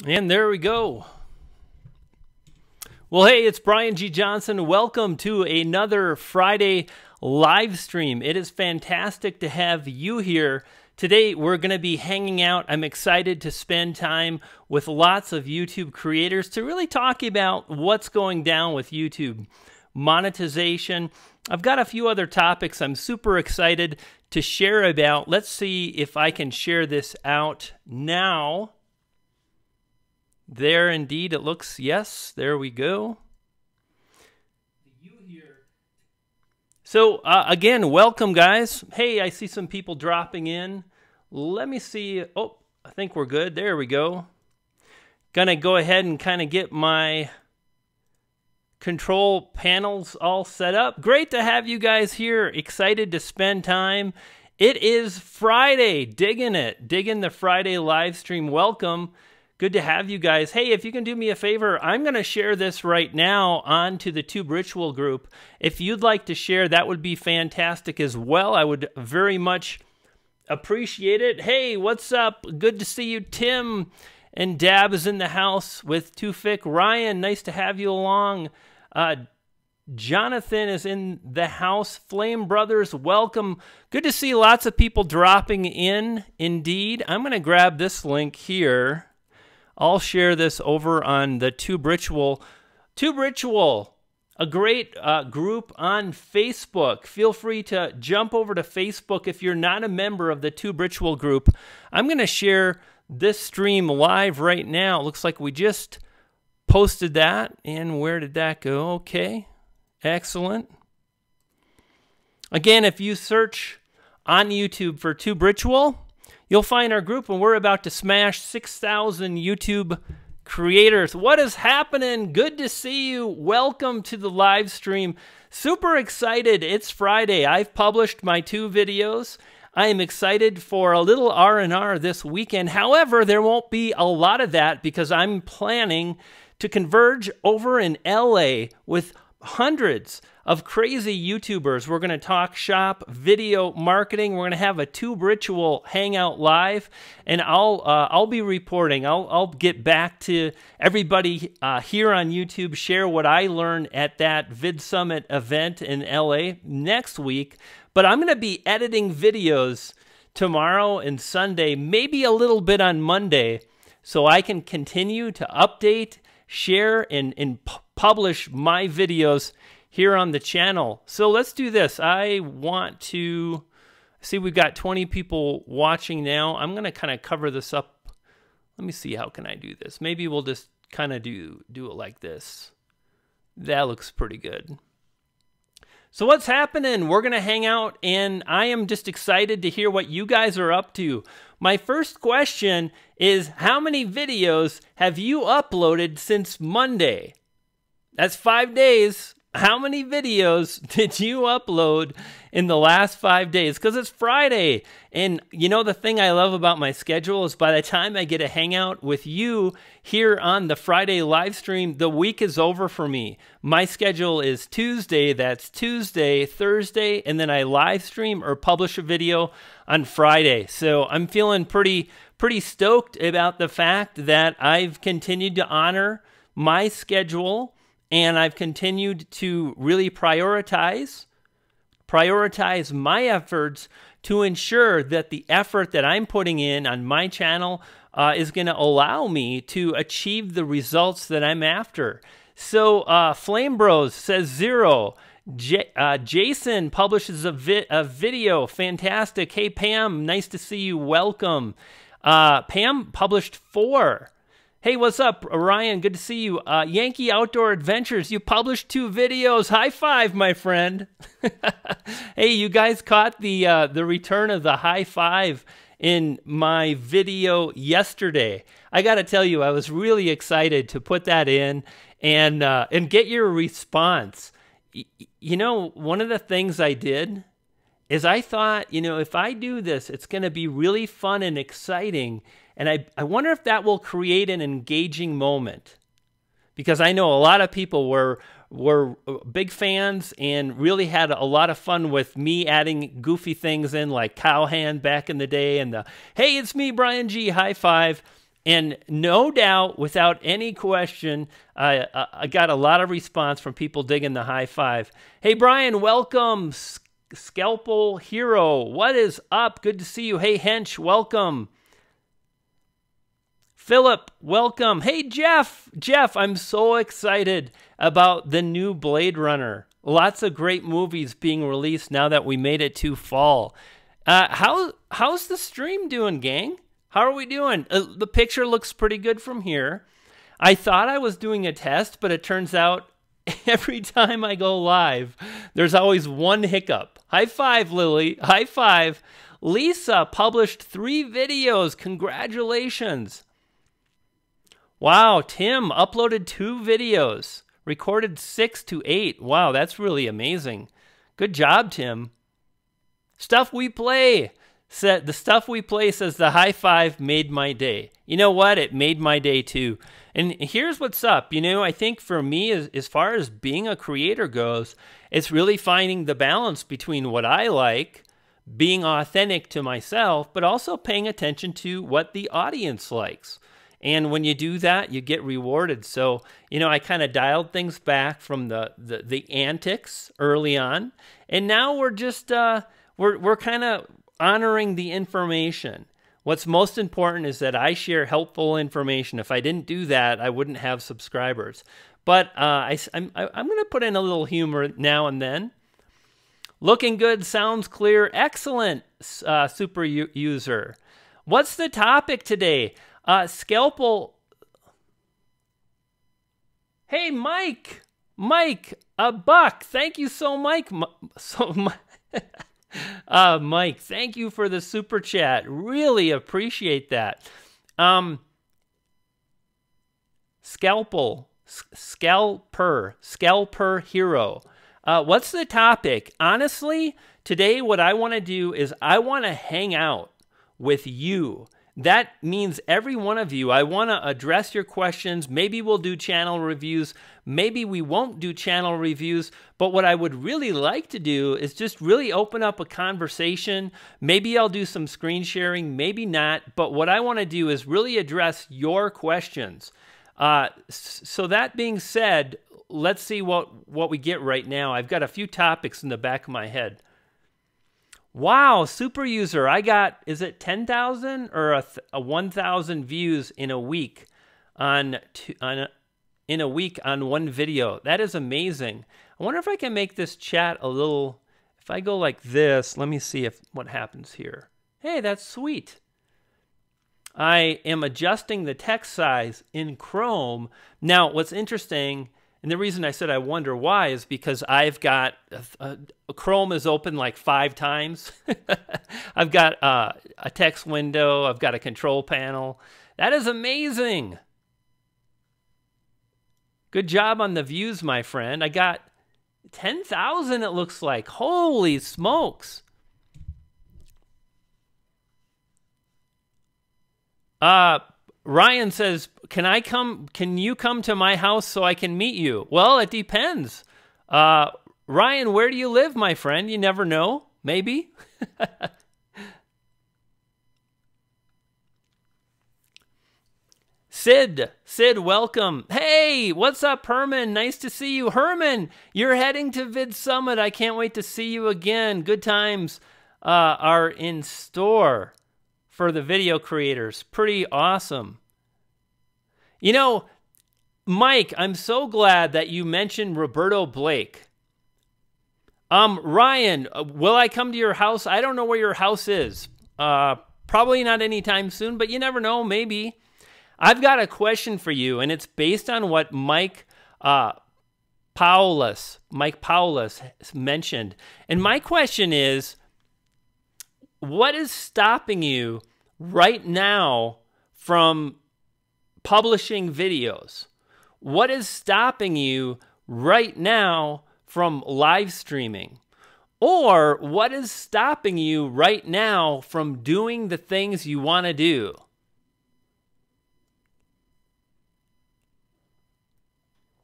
And there we go. Well, hey, it's Brian G. Johnson. Welcome to another Friday live stream. It is fantastic to have you here. Today, we're going to be hanging out. I'm excited to spend time with lots of YouTube creators to really talk about what's going down with YouTube monetization. I've got a few other topics I'm super excited to share about. Let's see if I can share this out now. There indeed, it looks, yes, there we go. So again, welcome guys. Hey, I see some people dropping in. Let me see. Oh, I think we're good. There we go. Gonna go ahead and kind of get my control panels all set up. Great to have you guys here. Excited to spend time. It is Friday. Digging it. Digging the Friday live stream. Welcome. Good to have you guys. Hey, if you can do me a favor, I'm going to share this right now onto the Tube Ritual group. If you'd like to share, that would be fantastic as well. I would very much appreciate it. Hey, what's up? Good to see you, Tim. And Dab is in the house with Tufik. Ryan, nice to have you along. Jonathan is in the house. Flame Brothers, welcome. Good to see lots of people dropping in, indeed. I'm going to grab this link here. I'll share this over on the Tube Ritual. Tube Ritual, a great group on Facebook. Feel free to jump over to Facebook if you're not a member of the Tube Ritual group. I'm going to share this stream live right now. It looks like we just posted that. And where did that go? Okay, excellent. Again, if you search on YouTube for Tube Ritual, you'll find our group, and we're about to smash 6,000 YouTube creators. What is happening? Good to see you. Welcome to the live stream. Super excited. It's Friday. I've published my 2 videos. I am excited for a little R&R this weekend. However, there won't be a lot of that because I'm planning to converge over in LA with hundreds of crazy YouTubers. We're going to talk shop, video marketing. We're going to have a Tube Ritual Hangout live, and I'll be reporting. I'll get back to everybody here on YouTube, share what I learned at that Vid Summit event in LA next week. But I'm going to be editing videos tomorrow and Sunday, maybe a little bit on Monday, so I can continue to update, share, and publish my videos here on the channel. So let's do this. I want to see, we've got 20 people watching now. I'm going to kind of cover this up. Let me see, how can I do this? Maybe we'll just kind of do it like this. That looks pretty good. So what's happening? We're going to hang out, and I am just excited to hear what you guys are up to. My first question is, how many videos have you uploaded since Monday? That's 5 days. How many videos did you upload in the last 5 days? Because it's Friday. And you know, the thing I love about my schedule is by the time I get a hangout with you here on the Friday live stream, the week is over for me. My schedule is Tuesday, that's Tuesday, Thursday, and then I live stream or publish a video on Friday. So I'm feeling pretty stoked about the fact that I've continued to honor my schedule, and I've continued to really prioritize my efforts to ensure that the effort that I'm putting in on my channel is going to allow me to achieve the results that I'm after. So Flame Bros says 0. Jason publishes a video. Fantastic. Hey, Pam, nice to see you. Welcome. Pam published 4. Hey, what's up, Ryan? Good to see you. Yankee Outdoor Adventures, you published 2 videos. High five, my friend. Hey, you guys caught the return of the high five in my video yesterday. I got to tell you, I was really excited to put that in and get your response. You know, one of the things I did is I thought, you know, if I do this, it's going to be really fun and exciting. And I wonder if that will create an engaging moment, because I know a lot of people were big fans and really had a lot of fun with me adding goofy things in, like cowhand back in the day, and the, hey, it's me, Brian G, high five. And no doubt, without any question, I got a lot of response from people digging the high five. Hey, Brian, welcome. Scalpel Hero, what is up? Good to see you. Hey, Hench, welcome. Philip, welcome. Hey, Jeff. Jeff, I'm so excited about the new Blade Runner. Lots of great movies being released now that we made it to fall. How's the stream doing, gang? How are we doing? The picture looks pretty good from here. I thought I was doing a test, but it turns out every time I go live, there's always one hiccup. High five, Lily. High five. Lisa published 3 videos. Congratulations. Wow, Tim uploaded 2 videos. Recorded 6 to 8. Wow, that's really amazing. Good job, Tim. Stuff we play. The stuff we play says the high five made my day. You know what? It made my day too. And here's what's up. You know, I think for me, as far as being a creator goes, it's really finding the balance between what I like, being authentic to myself, but also paying attention to what the audience likes. And when you do that, you get rewarded. So, you know, I kind of dialed things back from the antics early on. And now we're just, we're kind of honoring the information. What's most important is that I share helpful information. If I didn't do that, I wouldn't have subscribers. But I'm going to put in a little humor now and then. Looking good, sounds clear. Excellent, super user. What's the topic today? Scalpel. Hey, Mike. Mike, a buck. Thank you so much. Mike, thank you for the super chat. Really appreciate that. Scalper Hero. What's the topic? Honestly, today what I want to do is I want to hang out with you. That means every one of you. I want to address your questions. Maybe we'll do channel reviews. Maybe we won't do channel reviews. But what I would really like to do is just really open up a conversation. Maybe I'll do some screen sharing, maybe not. But what I want to do is really address your questions. So that being said, let's see what we get right now. I've got a few topics in the back of my head. Wow, super user. I got, is it 10,000 or a 1,000 views in a week on one video. That is amazing. I wonder if I can make this chat a little, if I go like this, let me see what happens here. Hey, that's sweet. I am adjusting the text size in Chrome. Now, what's interesting, and the reason I said I wonder why is because I've got, Chrome is open like 5 times. I've got a text window. I've got a control panel. That is amazing. Good job on the views, my friend. I got 10,000 it looks like. Holy smokes. Ryan says, can you come to my house so I can meet you? Well, it depends. Ryan, where do you live, my friend? You never know. Maybe. Sid, welcome. Hey, what's up, Herman? Nice to see you. Herman, you're heading to Vid Summit. I can't wait to see you again. Good times are in store for the video creators. Pretty awesome. You know, Mike, I'm so glad that you mentioned Roberto Blake. Ryan, will I come to your house? I don't know where your house is. Probably not anytime soon, but you never know, maybe. I've got a question for you, and it's based on what Mike Paulus mentioned. And my question is, what is stopping you right now from publishing videos? What is stopping you right now from live streaming? Or what is stopping you right now from doing the things you want to do?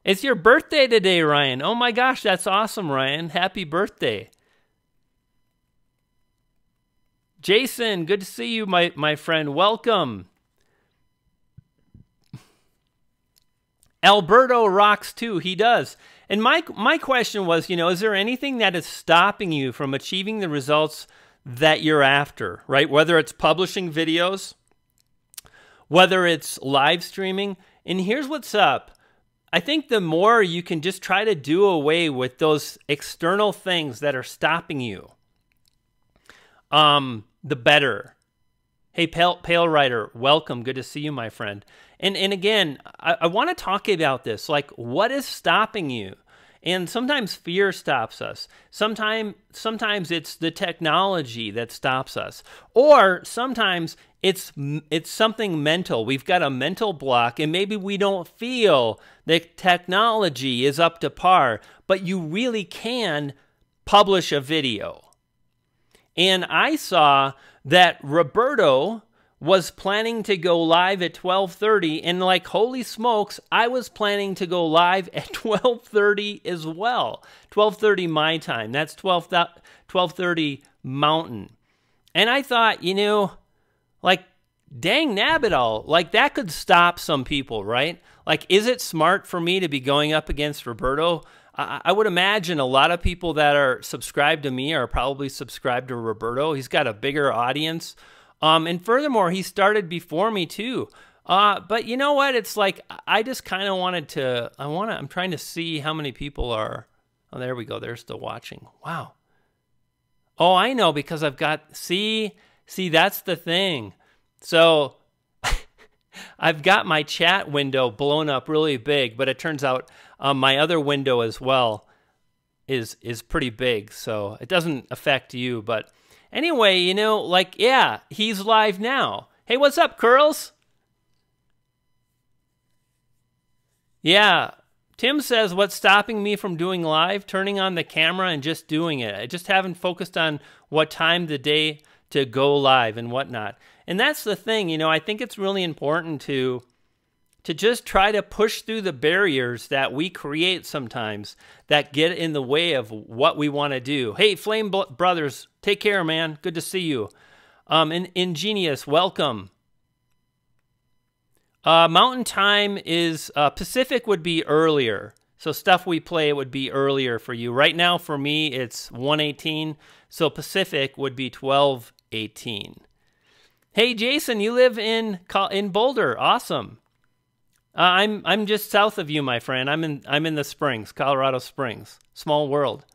It's your birthday today, Ryan. Oh my gosh, that's awesome, Ryan. Happy birthday. Jason, good to see you, my friend. Welcome. Alberto rocks too. He does. And my question was, is there anything that is stopping you from achieving the results that you're after, right? Whether it's publishing videos, whether it's live streaming. And here's what's up. I think the more you can just try to do away with those external things that are stopping you, the better. Hey, Pale Rider, welcome. Good to see you, my friend. And again, I want to talk about this. Like, what is stopping you? And sometimes fear stops us. Sometimes it's the technology that stops us. Or sometimes it's something mental. We've got a mental block, and maybe we don't feel that technology is up to par, but you really can publish a video. And I saw that Roberto was planning to go live at 12:30, and like, holy smokes, I was planning to go live at 12:30 as well. 12:30 my time. That's 12:30 Mountain. And I thought, like, dang nabbit-all, like, that could stop some people, right? Like, is it smart for me to be going up against Roberto? I would imagine a lot of people that are subscribed to me are probably subscribed to Roberto. He's got a bigger audience. And furthermore, he started before me too. But you know what? It's like, I just kind of I'm trying to see how many people are. Oh, there we go. They're still watching. Wow. Oh, I know, because I've got, see, that's the thing. So I've got my chat window blown up really big, but it turns out my other window as well is pretty big. So it doesn't affect you, but anyway, like, yeah, he's live now. Hey, what's up, Curls? Yeah, Tim says, what's stopping me from doing live? Turning on the camera and just doing it. I just haven't focused on what time of the day to go live and whatnot. And that's the thing, I think it's really important to just try to push through the barriers that we create sometimes that get in the way of what we want to do. Hey, Flame Brothers, take care, man. Good to see you. Ingenious, welcome. Mountain time is, Pacific would be earlier. So stuff we play would be earlier for you. Right now, for me, it's 1:18. So Pacific would be 12:18. Hey, Jason, you live in Boulder. Awesome. I'm just south of you, my friend. I'm in the Springs, Colorado Springs. Small world.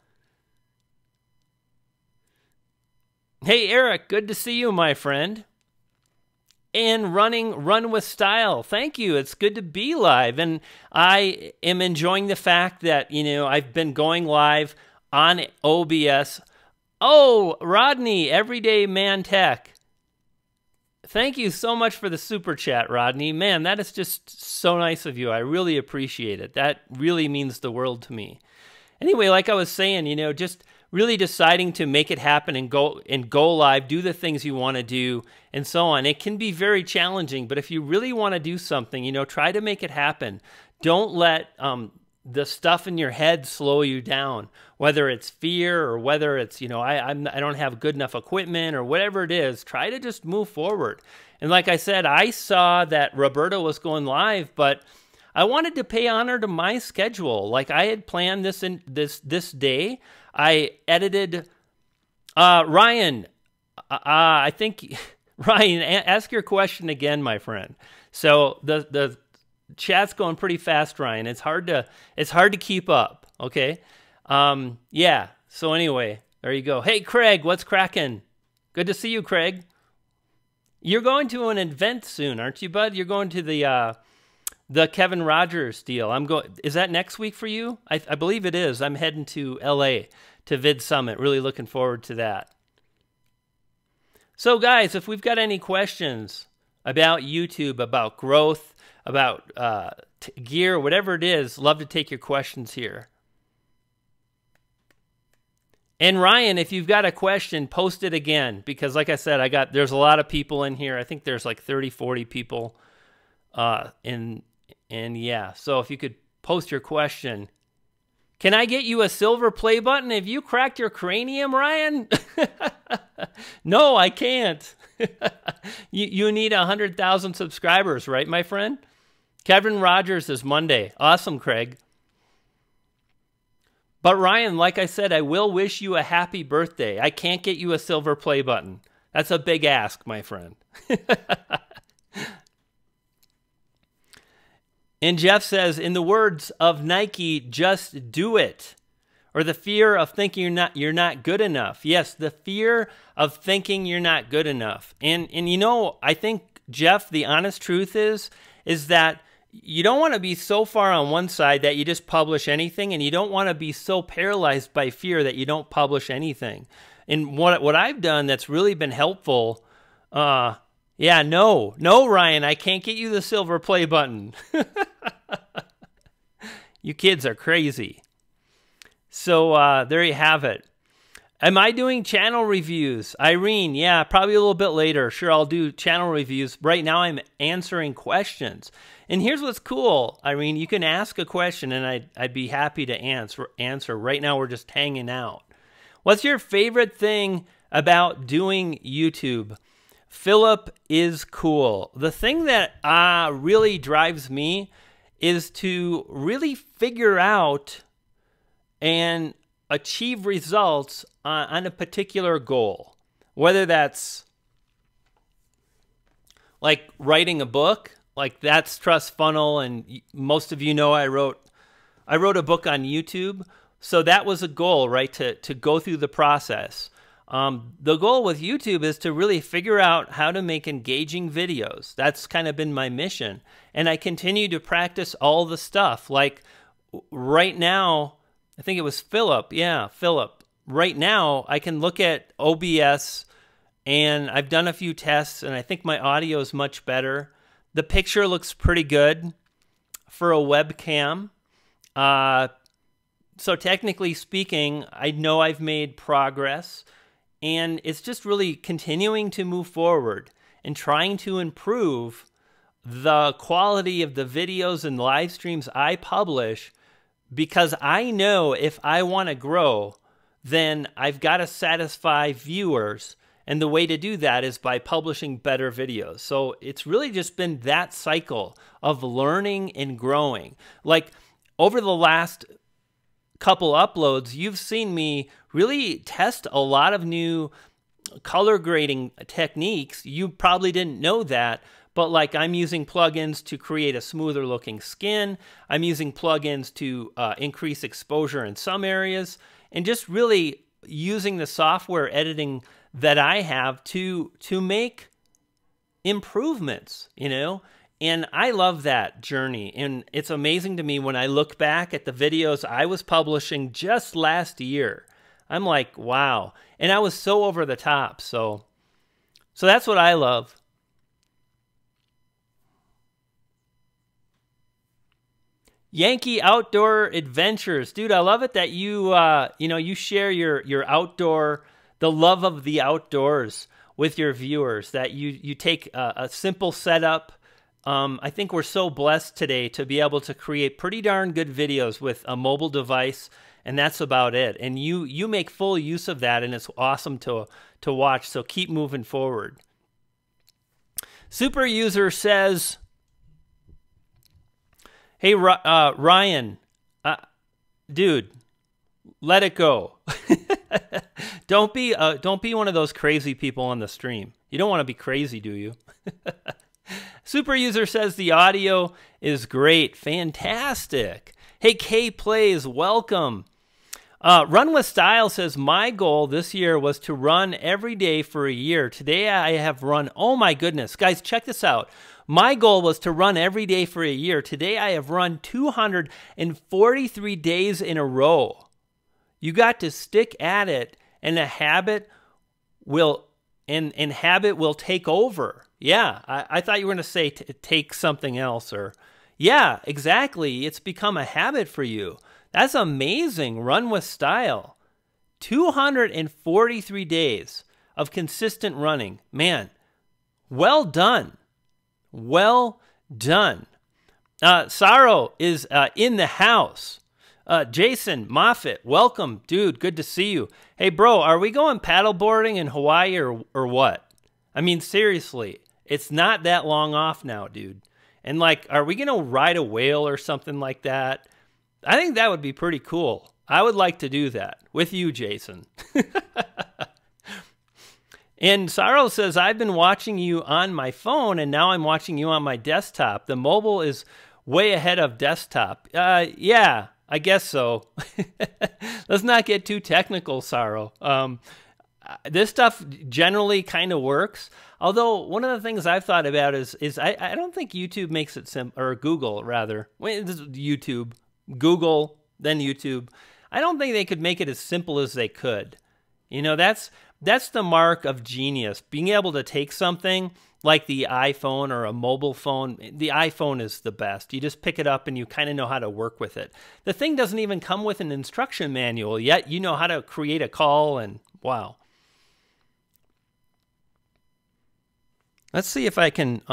Hey, Eric, good to see you, my friend. And Run with Style. Thank you. It's good to be live. And I am enjoying the fact that, I've been going live on OBS. Oh, Rodney, Everyday Man Tech. Thank you so much for the super chat, Rodney. Man, that is just so nice of you. I really appreciate it. That really means the world to me. Anyway, like I was saying, just really deciding to make it happen and go live, do the things you want to do, and so on. It can be very challenging, but if you really want to do something, try to make it happen. Don't let the stuff in your head slow you down, whether it's fear or whether it's, I don't have good enough equipment or whatever it is. Try to just move forward. And like I said, I saw that Roberto was going live, but I wanted to pay honor to my schedule. Like, I had planned this day. I edited, Ryan, I think, Ryan, ask your question again, my friend. So the chat's going pretty fast, Ryan. It's hard to keep up. Okay. Yeah. So anyway, there you go. Hey, Craig, what's cracking? Good to see you, Craig. You're going to an event soon, aren't you, bud? You're going to the Kevin Rogers deal. Is that next week for you? I believe it is. I'm heading to LA to Vid Summit. Really looking forward to that. So guys, if we've got any questions about YouTube, about growth, about gear, whatever it is, love to take your questions here. And Ryan, if you've got a question, post it again, because like I said, there's a lot of people in here. I think there's like 30, 40 people and yeah, so if you could post your question. Can I get you a silver play button? Have you cracked your cranium, Ryan? No, I can't. You need 100,000 subscribers, right, my friend? Kevin Rogers is Monday. Awesome, Craig. But Ryan, like I said, I will wish you a happy birthday. I can't get you a silver play button. That's a big ask, my friend. And Jeff says, in the words of Nike, just do it. Or the fear of thinking you're not good enough. Yes, the fear of thinking you're not good enough. And you know, I think, Jeff, the honest truth is that you don't want to be so far on one side that you just publish anything, and you don't want to be so paralyzed by fear that you don't publish anything. And what I've done that's really been helpful, yeah, no, Ryan, I can't get you the silver play button. You kids are crazy. So there you have it. Am I doing channel reviews? Irene, yeah, probably a little bit later. Sure, I'll do channel reviews. Right now I'm answering questions. And here's what's cool, Irene. You can ask a question and I'd be happy to answer. Right now we're just hanging out. What's your favorite thing about doing YouTube? Philip is cool. The thing that really drives me is to really figure out and achieve results on a particular goal. Whether that's like writing a book, like that's Trust Funnel, and most of you know I wrote a book on YouTube. So that was a goal, right, to go through the process. The goal with YouTube is to really figure out how to make engaging videos. That's kind of been my mission. And I continue to practice all the stuff. Like right now, I think it was Philip. Yeah, Philip. Right now, I can look at OBS, and I've done a few tests, and I think my audio is much better. The picture looks pretty good for a webcam. So technically speaking, I know I've made progress, and it's just really continuing to move forward and trying to improve the quality of the videos and live streams I publish, because I know if I want to grow, then I've got to satisfy viewers. And the way to do that is by publishing better videos. So it's really just been that cycle of learning and growing. Like over the last couple uploads, you've seen me really test a lot of new color grading techniques. You probably didn't know that, but like I'm using plugins to create a smoother looking skin. I'm using plugins to increase exposure in some areas, and just really using the software editing that I have to make improvements, you know? And I love that journey. And it's amazing to me when I look back at the videos I was publishing just last year. I'm like, wow. And I was so over the top. So that's what I love. Yankee Outdoor Adventures. Dude, I love it that you, you share your outdoor, the love of the outdoors with your viewers, that you take a simple setup. I think we're so blessed today to be able to create pretty darn good videos with a mobile device, and that's about it. And you make full use of that, and it's awesome to watch. So keep moving forward. Super User says, hey, Ryan, dude, let it go. Don't be one of those crazy people on the stream. You don't want to be crazy, do you? Super User says the audio is great. Fantastic. Hey, K Plays, welcome. Run with Style says, my goal this year was to run every day for a year. Today I have run, oh my goodness. Guys, check this out. My goal was to run every day for a year. Today I have run 243 days in a row. You got to stick at it, and a habit will take over. Yeah, I thought you were going to say take something else, or yeah, exactly. It's become a habit for you. That's amazing. Run with Style. 243 days of consistent running. Man, well done. Well done. Sorrow is in the house. Jason Moffitt, welcome. Dude, good to see you. Hey, bro, are we going paddleboarding in Hawaii or what? I mean, seriously, it's not that long off now, dude. And like, are we going to ride a whale or something like that? I think that would be pretty cool. I would like to do that with you, Jason. And Sorrow says, I've been watching you on my phone, and now I'm watching you on my desktop. The mobile is way ahead of desktop. Yeah, I guess so. Let's not get too technical, Sorrow. This stuff generally kind of works. Although one of the things I've thought about is I don't think YouTube makes it simple, or Google rather. This is YouTube, Google, then YouTube. I don't think they could make it as simple as they could. You know, that's the mark of genius. Being able to take something like the iPhone or a mobile phone. The iPhone is the best. You just pick it up and you kind of know how to work with it. The thing doesn't even come with an instruction manual, yet you know how to create a call, and wow. Let's see if I can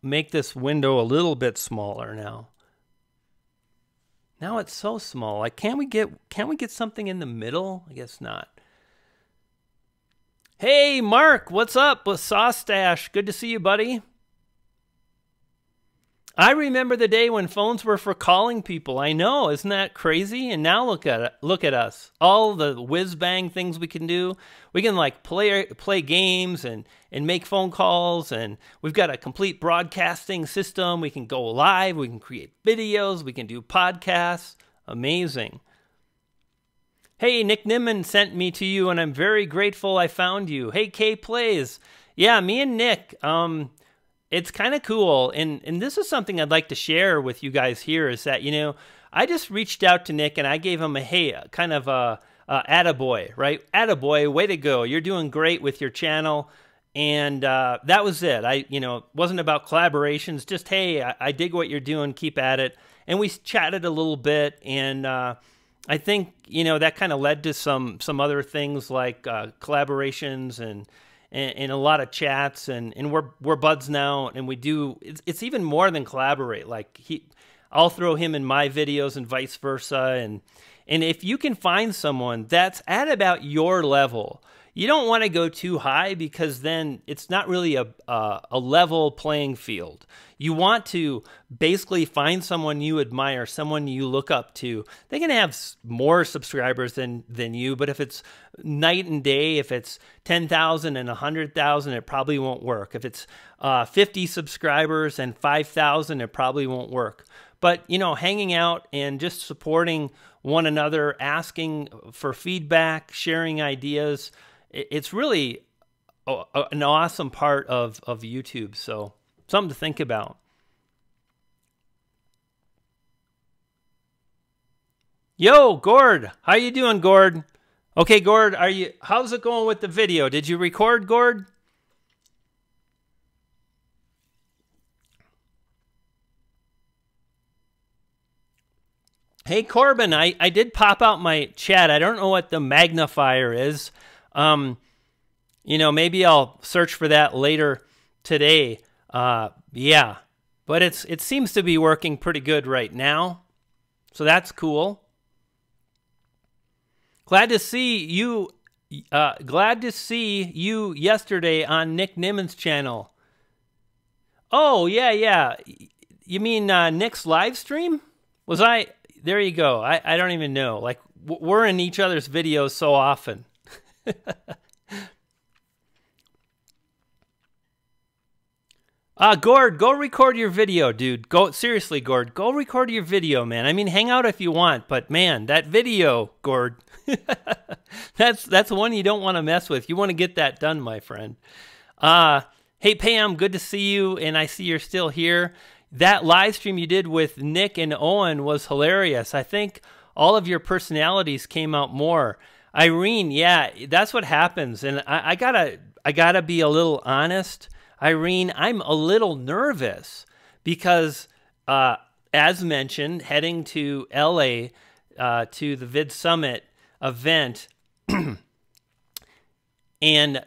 make this window a little bit smaller now. Now it's so small. Like, can't we get something in the middle? I guess not. Hey, Mark, what's up with Sauce Stash? Good to see you, buddy. I remember the day when phones were for calling people. I know, isn't that crazy? And now look at us. All the whiz-bang things we can do. We can like play games and make phone calls, and we've got a complete broadcasting system. We can go live, we can create videos, we can do podcasts. Amazing. Hey, Nick Nimmin sent me to you, and I'm very grateful I found you. Hey, K Plays. Yeah, me and Nick, it's kind of cool, and this is something I'd like to share with you guys here, is that, you know, I just reached out to Nick, and I gave him a, hey, kind of a attaboy, right? Attaboy, way to go. You're doing great with your channel, and that was it. You know, it wasn't about collaborations, just, hey, I dig what you're doing, keep at it. And we chatted a little bit, and I think, you know, that kind of led to some other things like collaborations and a lot of chats, and we're buds now, and we do, it's even more than collaborate. Like, I'll throw him in my videos and vice versa, and if you can find someone that's at about your level, you don't want to go too high, because then it's not really a level playing field. You want to basically find someone you admire, someone you look up to. They can have more subscribers than you, but if it's night and day, if it's 10,000 and 100,000, it probably won't work. If it's 50 subscribers and 5,000, it probably won't work. But, you know, hanging out and just supporting one another, asking for feedback, sharing ideas, it's really an awesome part of YouTube. So something to think about. Yo, Gord, how you doing, Gord? Okay, Gord, how's it going with the video? Did you record, Gord? Hey, Corbin, I did pop out my chat. I don't know what the magnifier is. You know, maybe I'll search for that later today. Yeah, but it seems to be working pretty good right now, so that's cool. Glad to see you. Glad to see you yesterday on Nick Nimmin's channel. Oh yeah. You mean Nick's live stream? Was I? There you go. I don't even know. Like, we're in each other's videos so often. Gord, go record your video, dude. Seriously, Gord, go record your video, man. I mean, hang out if you want, but man, that video, Gord, that's one you don't want to mess with. You want to get that done, my friend. Hey, Pam, good to see you, and I see you're still here. That live stream you did with Nick and Owen was hilarious. I think all of your personalities came out more. Irene, yeah, that's what happens, and I gotta be a little honest. Irene, I'm a little nervous because, as mentioned, heading to LA to the Vid Summit event, and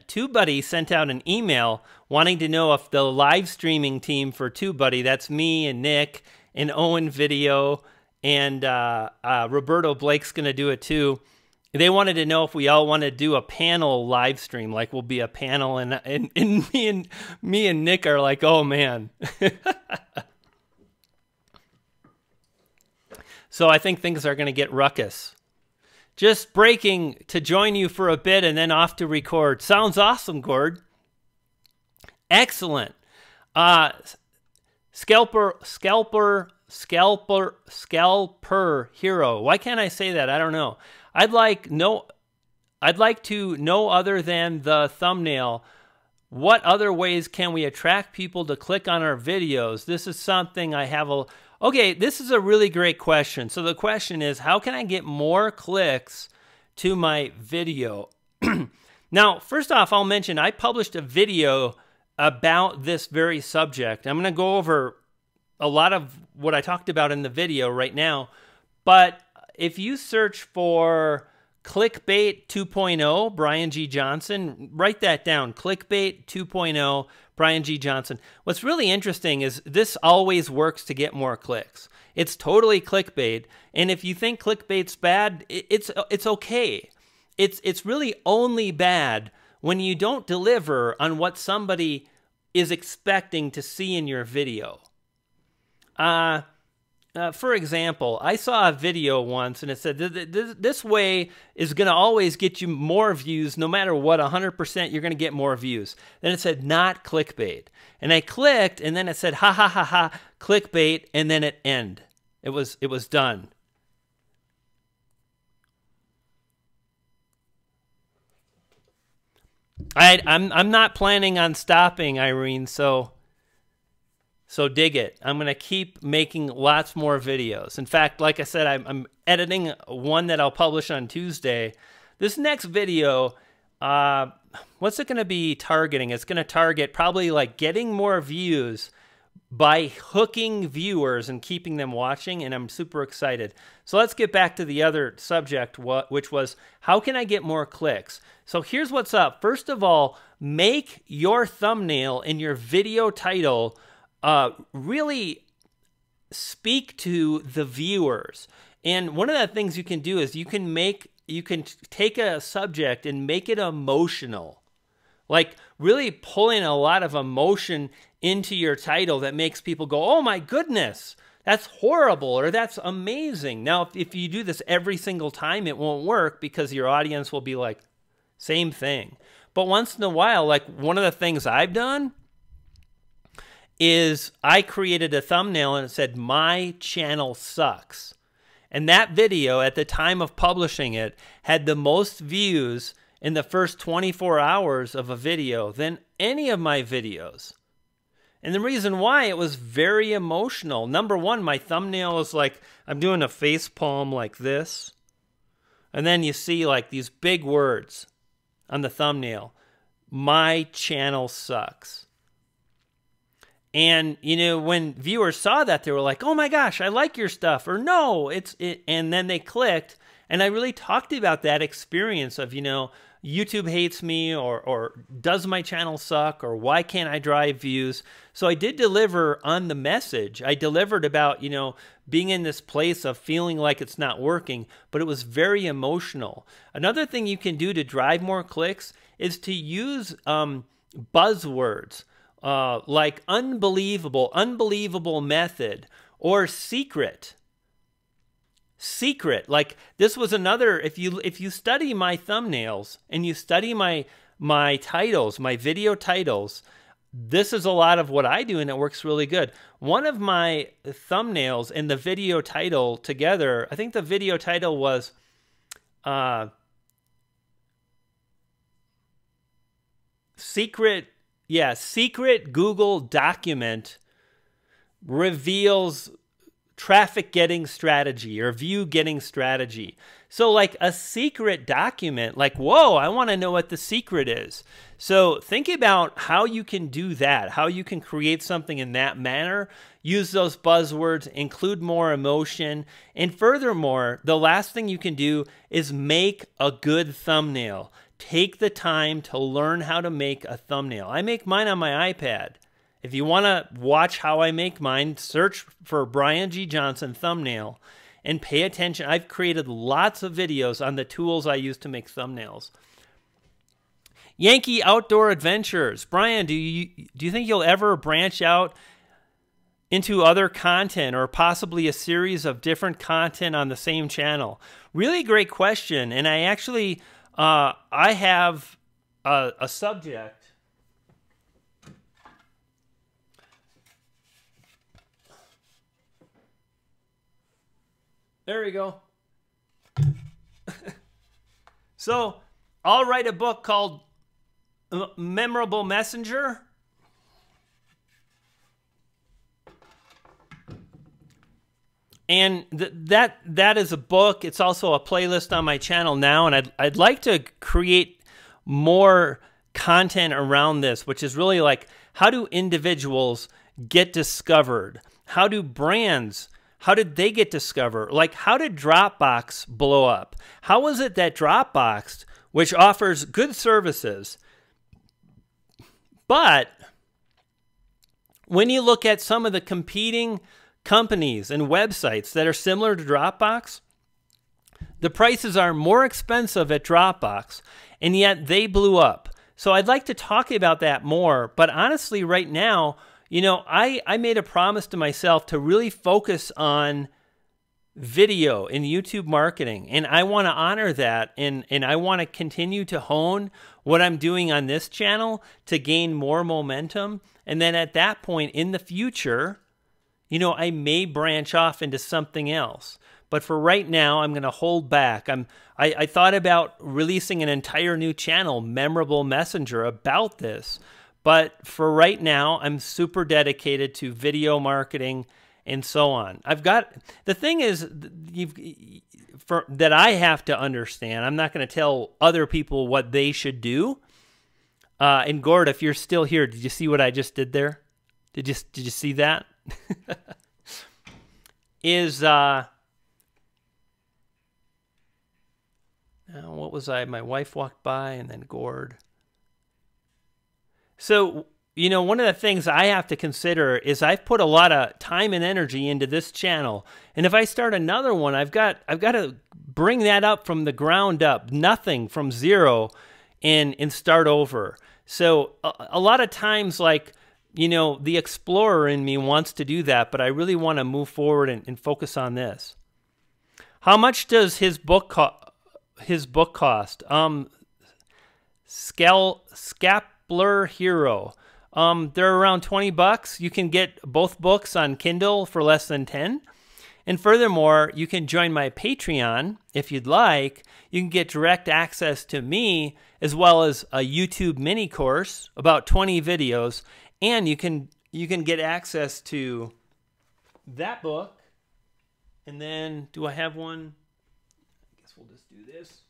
TubeBuddy sent out an email wanting to know if the live streaming team for TubeBuddy, that's me and Nick and Owen Video, and Roberto Blake's going to do it too. They wanted to know if we all want to do a panel live stream, like we'll be a panel, and me and Nick are like, oh man. So I think things are going to get ruckus. Just breaking to join you for a bit and then off to record. Sounds awesome, Gord. Excellent. Scalper hero. Why can't I say that? I don't know. I'd like to know other than the thumbnail. What other ways can we attract people to click on our videos? This is something I have a... Okay, this is a really great question. So the question is, how can I get more clicks to my video? Now, first off, I'll mention I published a video about this very subject. I'm going to go over a lot of what I talked about in the video right now. But if you search for Clickbait 2.0, Brian G. Johnson, write that down. Clickbait 2.0, Brian G. Johnson. What's really interesting is this always works to get more clicks. It's totally clickbait. And if you think clickbait's bad, it's okay. It's really only bad when you don't deliver on what somebody is expecting to see in your video. For example, I saw a video once and it said, this way is going to always get you more views no matter what, 100% you're going to get more views. Then it said, not clickbait. And I clicked and then it said, ha ha ha ha, clickbait, and then it ended. It was done. I'm not planning on stopping, Irene, so dig it. I'm going to keep making lots more videos. In fact, like I said, I'm editing one that I'll publish on Tuesday. This next video, what's it going to be targeting? It's going to target probably like getting more views by hooking viewers and keeping them watching, and I'm super excited. So let's get back to the other subject, which was, how can I get more clicks? So here's what's up. First of all, make your thumbnail and your video title really speak to the viewers. And one of the things you can do is you can take a subject and make it emotional. Like really pulling a lot of emotion into your title that makes people go, oh my goodness, that's horrible, or that's amazing. Now, if you do this every single time, it won't work because your audience will be like, same thing. But once in a while, like one of the things I've done is I created a thumbnail and it said, my channel sucks. And that video at the time of publishing it had the most views in the first 24 hours of a video than any of my videos. And the reason why, it was very emotional. Number one, my thumbnail is like, I'm doing a face palm like this. And then you see like these big words on the thumbnail. My channel sucks. And, you know, when viewers saw that, they were like, oh my gosh, I like your stuff. Or no, and then they clicked. And I really talked about that experience of, you know, YouTube hates me, or does my channel suck, or why can't I drive views? So I did deliver on the message. I delivered about, you know, being in this place of feeling like it's not working, but it was very emotional. Another thing you can do to drive more clicks is to use buzzwords like unbelievable method, or secret. Like this was another, if you study my thumbnails and you study my titles, my video titles, this is a lot of what I do and it works really good. One of my thumbnails and the video title together, I think the video title was secret Google document reveals traffic getting strategy, or view getting strategy. So like a secret document, like, whoa, I want to know what the secret is. So think about how you can do that, how you can create something in that manner, use those buzzwords, include more emotion. And furthermore, the last thing you can do is make a good thumbnail. Take the time to learn how to make a thumbnail. I make mine on my iPad. If you want to watch how I make mine, search for Brian G. Johnson thumbnail and pay attention. I've created lots of videos on the tools I use to make thumbnails. Yankee Outdoor Adventures. Brian, do you think you'll ever branch out into other content or possibly a series of different content on the same channel? Really great question. And I actually, I have a subject. There you go. So I'll write a book called Memorable Messenger. And that is a book. It's also a playlist on my channel now, and I'd like to create more content around this, which is really like, how do individuals get discovered? How do brands, how did they get discovered? Like, how did Dropbox blow up? How was it that Dropbox, which offers good services, but when you look at some of the competing companies and websites that are similar to Dropbox, the prices are more expensive at Dropbox, and yet they blew up. So I'd like to talk about that more, but honestly right now, you know, I made a promise to myself to really focus on video and YouTube marketing, and I want to honor that, and I want to continue to hone what I'm doing on this channel to gain more momentum, and then at that point in the future, you know, I may branch off into something else. But for right now, I'm going to hold back. I thought about releasing an entire new channel, Memorable Messenger, about this. But for right now, I'm super dedicated to video marketing and so on. The thing is, that I have to understand, I'm not going to tell other people what they should do. And Gord, if you're still here, did you see what I just did there? Did you see that? What was I? My wife walked by, and then Gord. So, you know, one of the things I have to consider is I've put a lot of time and energy into this channel, and if I start another one, I've got to bring that up from the ground up, nothing, from zero, and start over. So a lot of times, like, you know, the explorer in me wants to do that, but I really want to move forward and focus on this. How much does his book cost? Scapler Hero. They're around $20. You can get both books on Kindle for less than 10. And furthermore, you can join my Patreon if you'd like. You can get direct access to me, as well as a YouTube mini course, about 20 videos. And you can get access to that book. And then, do I have one? I guess we'll just do this.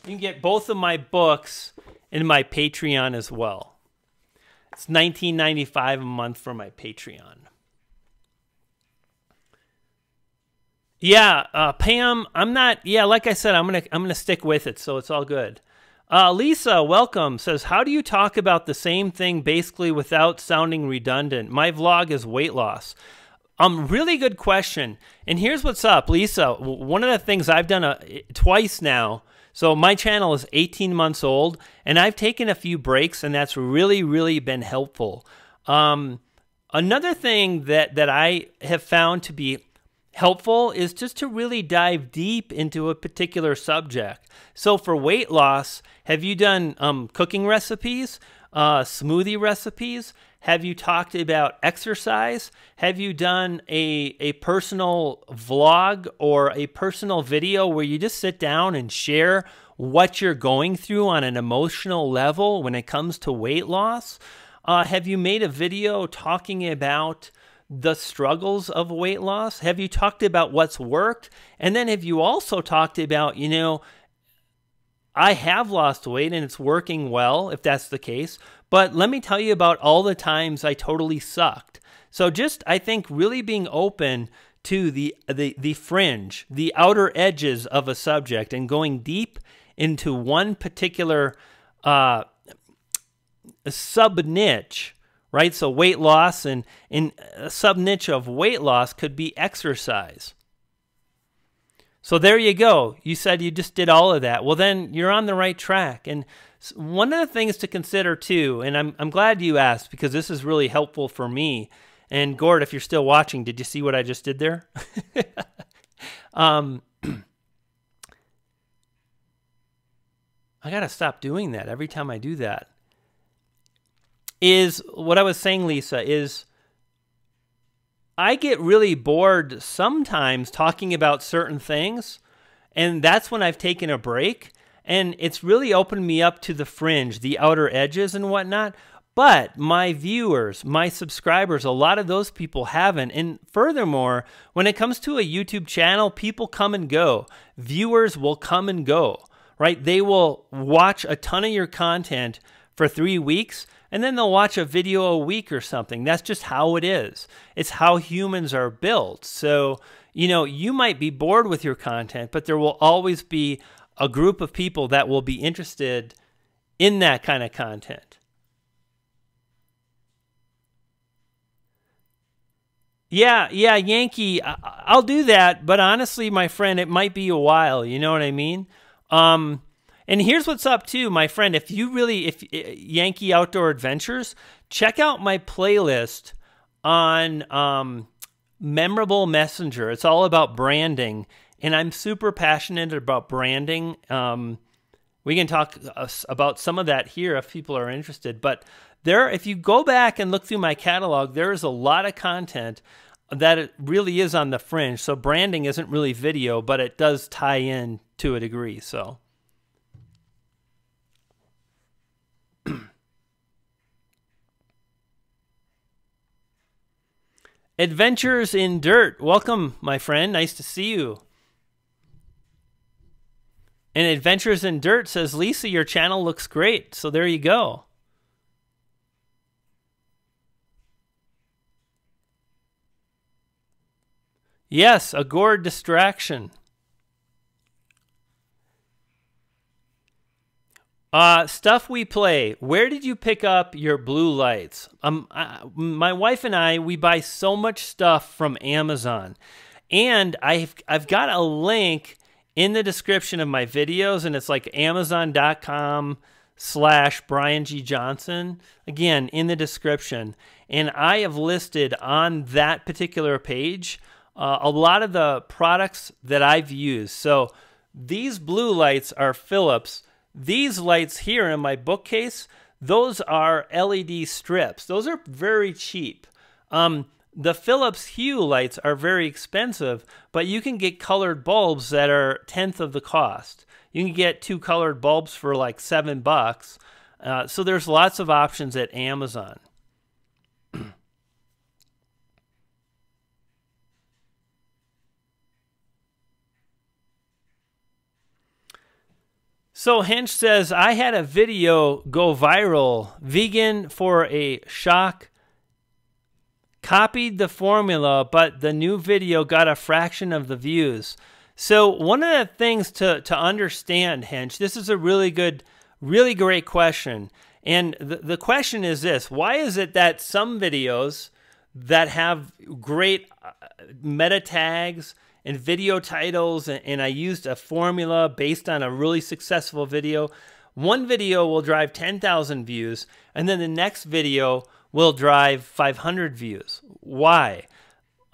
You can get both of my books in my Patreon as well. It's $19.95 a month for my Patreon. Yeah, Pam, I'm not. Yeah, like I said, I'm gonna stick with it, so it's all good. Lisa, welcome, says, how do you talk about the same thing basically without sounding redundant? My vlog is weight loss. Really good question. And here's what's up, Lisa. One of the things I've done twice now. So my channel is 18 months old, and I've taken a few breaks, and that's really, really been helpful. Another thing that I have found to be helpful is just to really dive deep into a particular subject. So for weight loss, have you done cooking recipes, smoothie recipes? Have you talked about exercise? Have you done a personal vlog or a personal video where you just sit down and share what you're going through on an emotional level when it comes to weight loss? Have you made a video talking about the struggles of weight loss? Have you talked about what's worked? And then have you also talked about, you know, I have lost weight and it's working well, if that's the case. But let me tell you about all the times I totally sucked. So just, I think, really being open to the fringe, the outer edges of a subject, and going deep into one particular sub-niche, right? So weight loss, and a sub-niche of weight loss could be exercise. So there you go. You said you just did all of that. Well, then you're on the right track. And One of the things to consider too, and I'm glad you asked because this is really helpful for me. And Gord, if you're still watching, did you see what I just did there? I got to stop doing that every time I do that. Is what I was saying, Lisa, is I get really bored sometimes talking about certain things, and that's when I've taken a break, and it's really opened me up to the fringe, the outer edges and whatnot. But my viewers, my subscribers, a lot of those people haven't. And furthermore, when it comes to a YouTube channel, people come and go. Viewers will come and go, right? They will watch a ton of your content for 3 weeks, and then they'll watch a video a week or something. That's just how it is. It's how humans are built. So, you know, you might be bored with your content, but there will always be a group of people that will be interested in that kind of content. Yeah, Yankee, I'll do that, but honestly, my friend, it might be a while, you know what I mean? And here's what's up too, my friend, if Yankee Outdoor Adventures, check out my playlist on Memorable Messenger. It's all about branding, and I'm super passionate about branding. We can talk about some of that here if people are interested, but if you go back and look through my catalog, there is a lot of content that it really is on the fringe. So branding isn't really video, but it does tie in to a degree. So Adventures in Dirt. Welcome, my friend. Nice to see you. And Adventures in Dirt says, Lisa, your channel looks great. So there you go. Yes, a gourd distraction. Stuff we play. Where did you pick up your blue lights? My wife and I, we buy so much stuff from Amazon. And I've got a link in the description of my videos, and it's like amazon.com/Brian G. Johnson. Again, in the description. And I have listed on that particular page a lot of the products that I've used. So these blue lights are Philips. These lights here in my bookcase, those are LED strips. Those are very cheap. The Philips Hue lights are very expensive, but you can get colored bulbs that are 1/10 of the cost. You can get 2 colored bulbs for like $7. So there's lots of options at Amazon. So Hench says, I had a video go viral, vegan for a shock, copied the formula, but the new video got a fraction of the views. So one of the things to understand, Hench, this is a really great question. And the question is this: why is it that some videos that have great meta tags and video titles, and I used a formula based on a really successful video, one video will drive 10,000 views, and then the next video will drive 500 views? Why?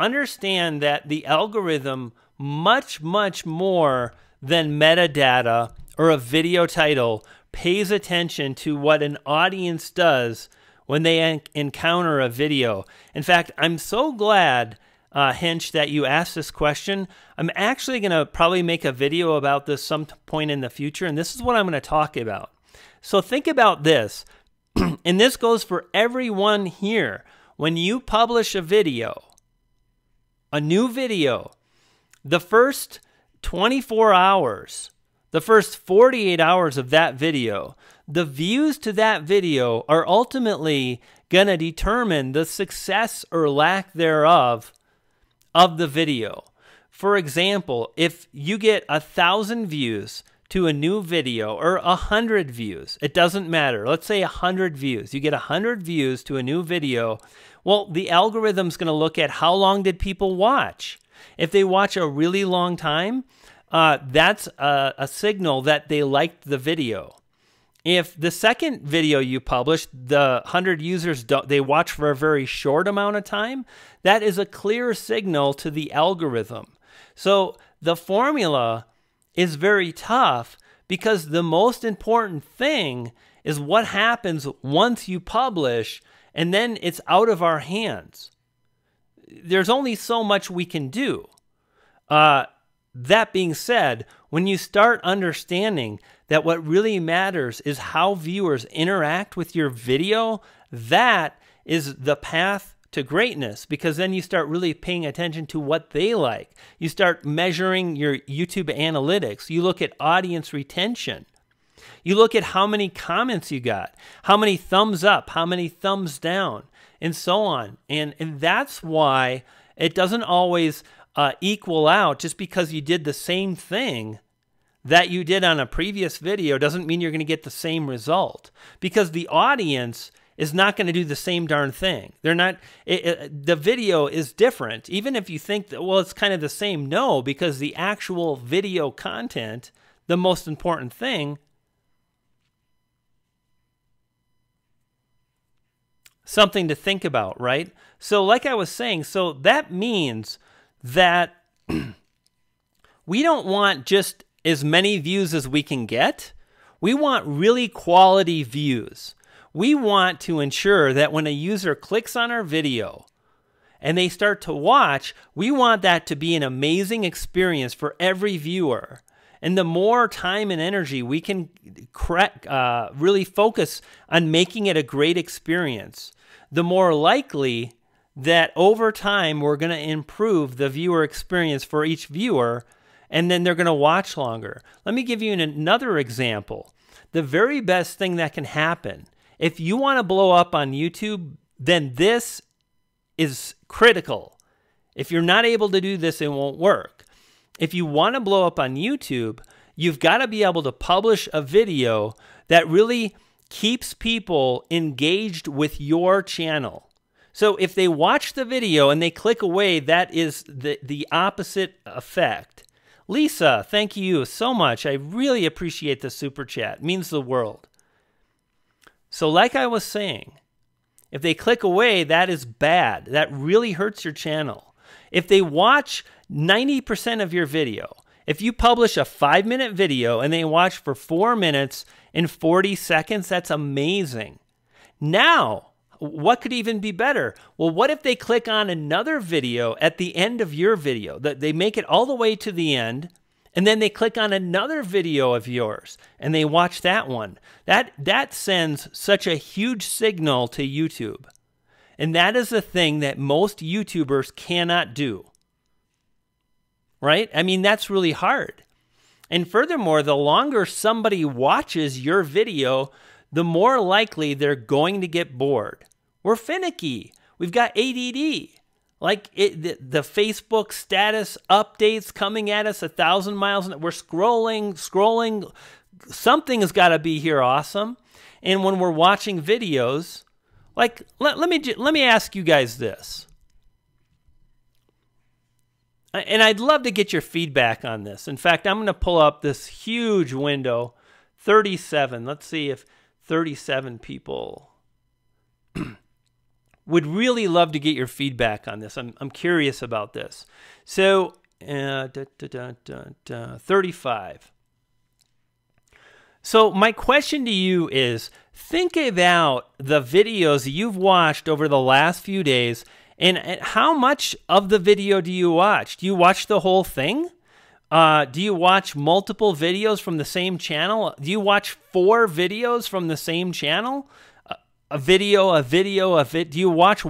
Understand that the algorithm, much more than metadata or a video title, pays attention to what an audience does when they encounter a video. In fact, I'm so glad, Hench, that you asked this question. I'm actually going to probably make a video about this some point in the future, and this is what I'm going to talk about. So think about this, and this goes for everyone here. When you publish a video, a new video, the first 24 hours, the first 48 hours of that video, the views to that video are ultimately going to determine the success or lack thereof of the video. For example, if you get 1,000 views to a new video, or 100 views, it doesn't matter. Let's say 100 views. You get 100 views to a new video. Well, the algorithm's going to look at how long did people watch. If they watch a really long time, that's a signal that they liked the video. If the second video you publish, the 100 users, they watch for a very short amount of time, that is a clear signal to the algorithm. So the formula is very tough because the most important thing is what happens once you publish, and then it's out of our hands. There's only so much we can do. That being said, when you start understanding that what really matters is how viewers interact with your video, that is the path to greatness, because then you start really paying attention to what they like. You start measuring your YouTube analytics. You look at audience retention. You look at how many comments you got, how many thumbs up, how many thumbs down, and so on. And that's why it doesn't always equal out. Just because you did the same thing that you did on a previous video doesn't mean you're going to get the same result, because the audience is not going to do the same darn thing. They're not. The video is different. Even if you think that, well, it's kind of the same, no, because the actual video content, the most important thing, something to think about, right? So like I was saying, so that means that we don't want just as many views as we can get. We want really quality views. We want to ensure that when a user clicks on our video and they start to watch, we want that to be an amazing experience for every viewer. And the more time and energy we can really focus on making it a great experience, the more likely that over time we're going to improve the viewer experience for each viewer, and then they're going to watch longer. Let me give you another example. The very best thing that can happen, if you want to blow up on YouTube, then this is critical. If you're not able to do this, it won't work. If you want to blow up on YouTube, you've got to be able to publish a video that really keeps people engaged with your channel. So if they watch the video and they click away, that is the opposite effect. Lisa, thank you so much. I really appreciate the super chat. It means the world. So like I was saying, if they click away, that is bad. That really hurts your channel. If they watch 90% of your video, if you publish a 5-minute video and they watch for 4 minutes and 40 seconds, that's amazing. Now, what could even be better? Well, what if they click on another video at the end of your video? That they make it all the way to the end, and then they click on another video of yours and they watch that one. That sends such a huge signal to YouTube. And that is the thing that most YouTubers cannot do. Right? I mean, that's really hard. And furthermore, the longer somebody watches your video, the more likely they're going to get bored. We're finicky. We've got ADD. Like the Facebook status updates coming at us 1,000 miles an hour. We're scrolling. Something has got to be here awesome. And when we're watching videos, like let me ask you guys this. And I'd love to get your feedback on this. In fact, I'm going to pull up this huge window, 37. Let's see if 37 people would really love to get your feedback on this. I'm curious about this. So 35. So my question to you is, think about the videos you've watched over the last few days, and how much of the video do you watch? Do you watch the whole thing? Do you watch multiple videos from the same channel? Do you watch 4 videos from the same channel? A video. Do you watch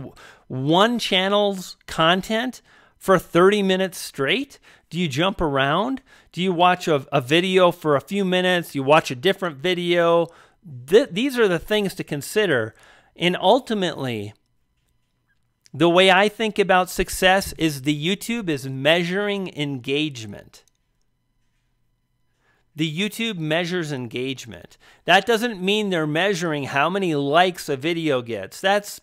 one channel's content for 30 minutes straight? Do you jump around? Do you watch a video for a few minutes? You watch a different video? These are the things to consider. And ultimately, the way I think about success is the YouTube is measuring engagement. The YouTube measures engagement. That doesn't mean they're measuring how many likes a video gets. That's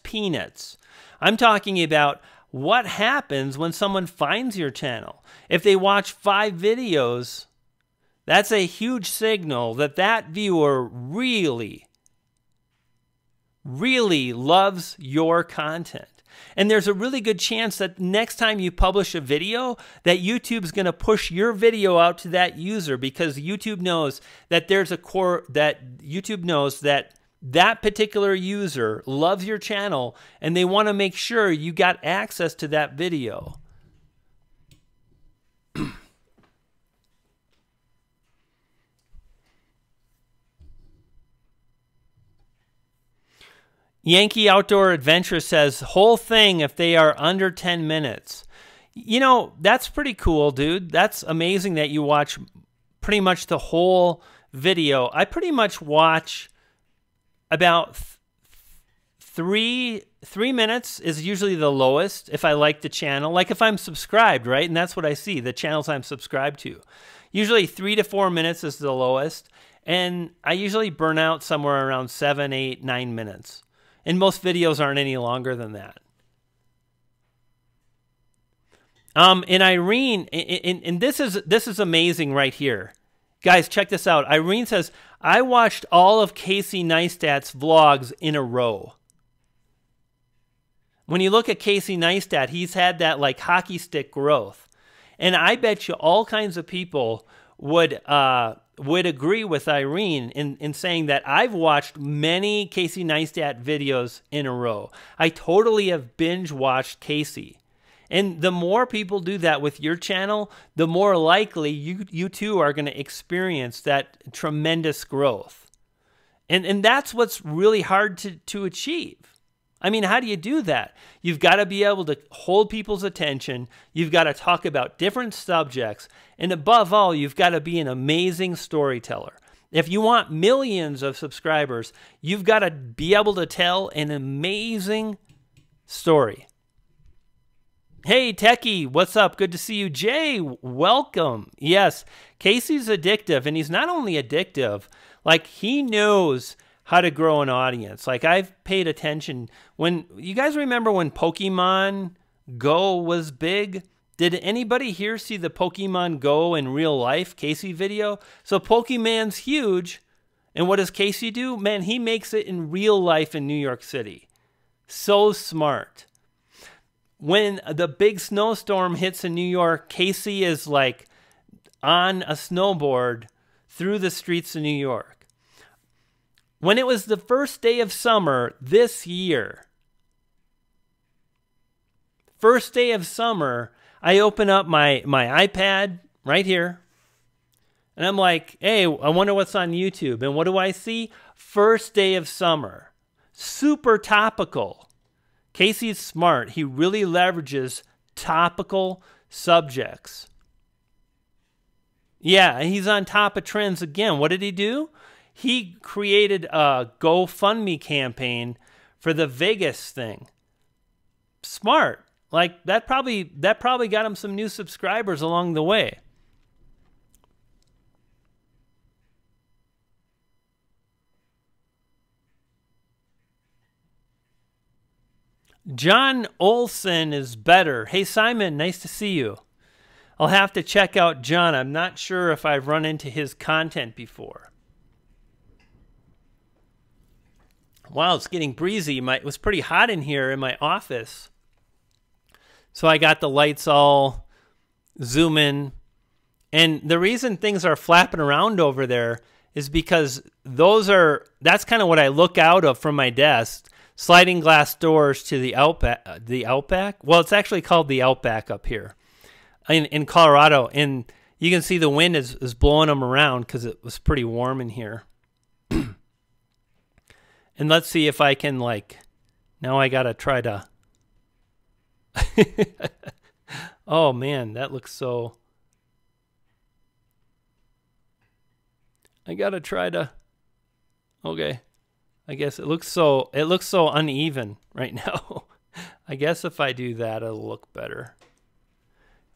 peanuts. I'm talking about what happens when someone finds your channel. If they watch 5 videos, That's a huge signal that that viewer really, really loves your content. And there's a really good chance that next time you publish a video, that YouTube's going to push your video out to that user, because YouTube knows that there's a core, that YouTube knows that that particular user loves your channel, and they want to make sure you got access to that video. Yankee Outdoor Adventure says, whole thing if they are under 10 minutes. You know, that's pretty cool, dude. That's amazing that you watch pretty much the whole video. I pretty much watch about 3 minutes is usually the lowest if I like the channel. Like if I'm subscribed, right? And that's what I see, the channels I'm subscribed to. Usually 3 to 4 minutes is the lowest. And I usually burn out somewhere around 7, 8, 9 minutes. And most videos aren't any longer than that. And Irene, and this is amazing right here. Guys, check this out. Irene says, I watched all of Casey Neistat's vlogs in a row. When you look at Casey Neistat, he's had that like hockey stick growth. And I bet you all kinds of people would agree with Irene in saying that I've watched many Casey Neistat videos in a row. I totally have binge watched Casey. And the more people do that with your channel, the more likely you too are going to experience that tremendous growth. And that's what's really hard to achieve. I mean, how do you do that? You've got to be able to hold people's attention. You've got to talk about different subjects. And above all, you've got to be an amazing storyteller. If you want millions of subscribers, you've got to be able to tell an amazing story. Hey, Techie, what's up? Good to see you. Jay, welcome. Yes, Casey's addictive, and he's not only addictive, like he knows how to grow an audience. Like I've paid attention when, you guys remember when Pokemon Go was big? Did anybody here see the Pokemon Go in real life Casey video? So Pokemon's huge. And what does Casey do? Man, he makes it in real life in New York City. So smart. When the big snowstorm hits in New York, Casey is like on a snowboard through the streets of New York. When it was the first day of summer this year, first day of summer, I open up my iPad right here, and I'm like, hey, I wonder what's on YouTube. And what do I see? First day of summer. Super topical. Casey's smart. He really leverages topical subjects. Yeah, he's on top of trends again. What did he do? He created a GoFundMe campaign for the Vegas thing. Smart. Like that probably got him some new subscribers along the way. John Olson is better. Hey Simon, nice to see you. I'll have to check out John. I'm not sure if I've run into his content before. Wow, it's getting breezy. It was pretty hot in here in my office. So I got the lights all zooming. And the reason things are flapping around over there is because that's kind of what I look out of from my desk. Sliding glass doors to the Outback. Well, it's actually called the Outback up here in Colorado. And you can see the wind is blowing them around because it was pretty warm in here. And let's see if I can, like, now I got to try to. Oh, man, that looks so. I got to try to. Okay. I guess it looks so uneven right now. I guess if I do that, it'll look better.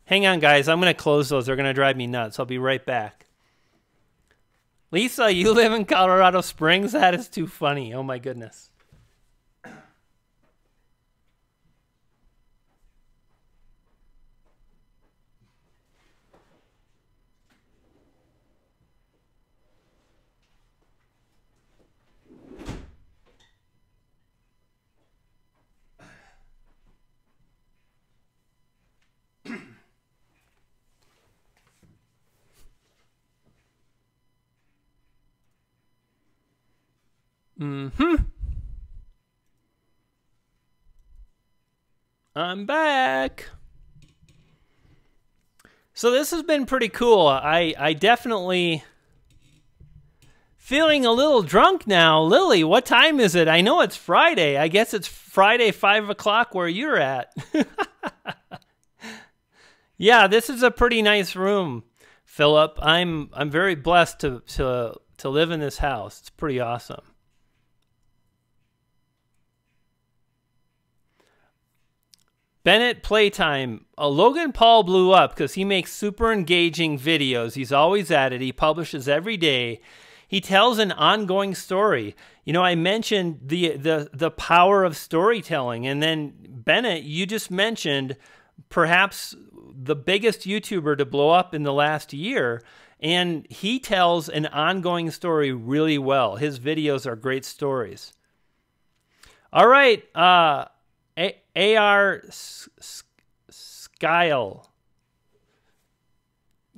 Hang on, guys. I'm going to close those. They're going to drive me nuts. I'll be right back. Lisa, you live in Colorado Springs? That is too funny. Oh, my goodness. I'm back. So this has been pretty cool. I definitely feeling a little drunk now. Lily, what time is it? I know it's Friday. I guess it's Friday 5 o'clock where you're at. Yeah, this is a pretty nice room, Philip. I'm very blessed to live in this house. It's pretty awesome. Bennett Playtime. Logan Paul blew up because he makes super engaging videos. He's always at it. He publishes every day. He tells an ongoing story. You know, I mentioned the power of storytelling, and then Bennett, you just mentioned perhaps the biggest YouTuber to blow up in the last year, and he tells an ongoing story really well. His videos are great stories. All right, AR Skyle.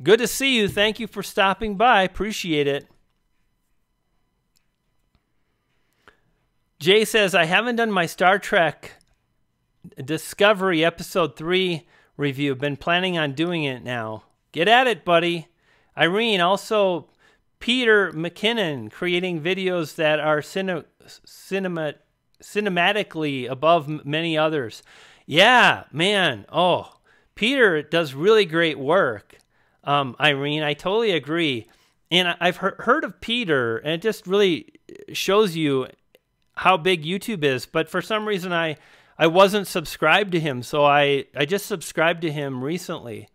Good to see you. Thank you for stopping by. Appreciate it. Jay says, I haven't done my Star Trek Discovery Episode 3 review. Been planning on doing it now. Get at it, buddy. Irene, also Peter McKinnon, creating videos that are cinematically above many others. Yeah, man. Oh, Peter does really great work. Irene, I totally agree. And I've heard of Peter, and it just really shows you how big YouTube is. But for some reason, I wasn't subscribed to him, so I just subscribed to him recently.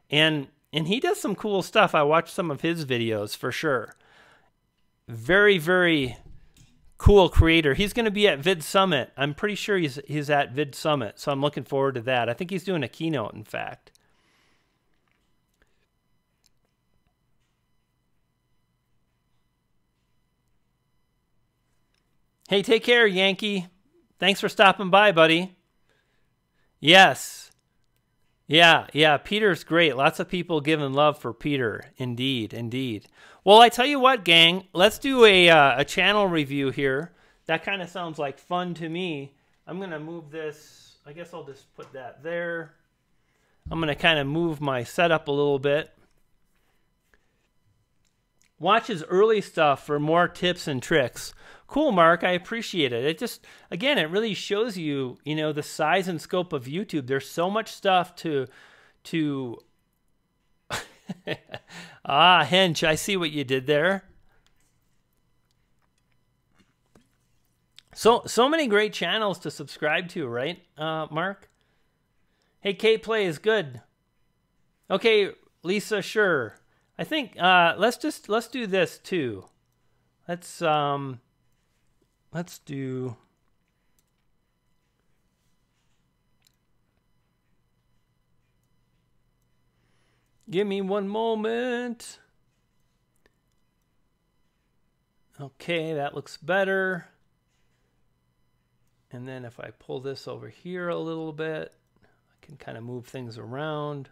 And he does some cool stuff. I watched some of his videos for sure. Very, very cool creator. He's going to be at Vid Summit. I'm pretty sure he's at Vid Summit, so I'm looking forward to that. I think he's doing a keynote, in fact. Hey, take care, Yankee. Thanks for stopping by, buddy. Yes. Yeah, Peter's great. Lots of people giving love for Peter. Indeed, indeed. Well, I tell you what, gang, let's do a channel review here. That kind of sounds like fun to me. I'm going to move this. I guess I'll just put that there. I'm going to kind of move my setup a little bit. Watch his early stuff for more tips and tricks. Cool, Mark. I appreciate it. It just, again, it really shows you, you know, the size and scope of YouTube. There's so much stuff to Hench, I see what you did there. So many great channels to subscribe to, right, Mark? Hey, K-Play is good. Okay, Lisa, sure. I think let's do this too. Let's do. Give me one moment. Okay, that looks better. And then if I pull this over here a little bit, I can kind of move things around.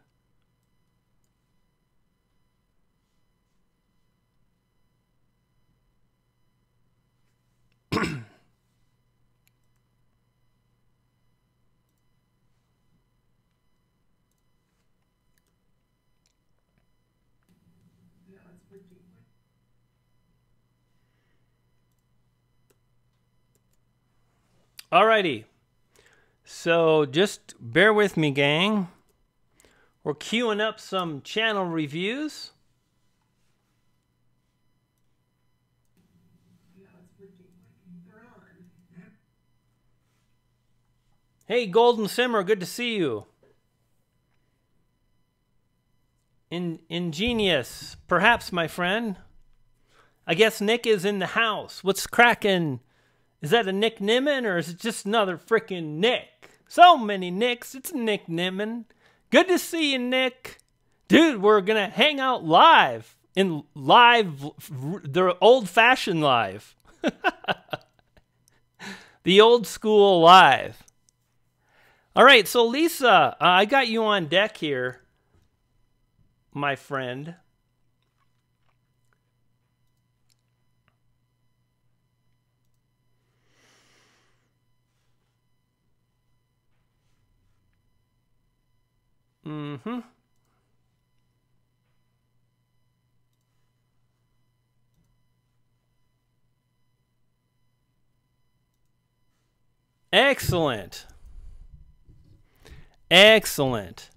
Alrighty, so just bear with me, gang. We're queuing up some channel reviews. Hey, Golden Simmer, good to see you. Ingenious, perhaps, my friend. I guess Nick is in the house. What's cracking? Is that a Nick Nimmin, or is it just another freaking Nick? So many Nicks. It's Nick Nimmin. Good to see you, Nick. Dude, we're going to hang out live. The old-fashioned live. The old school live. All right, so Lisa, I got you on deck here, my friend. Mm-hmm. Excellent. Excellent.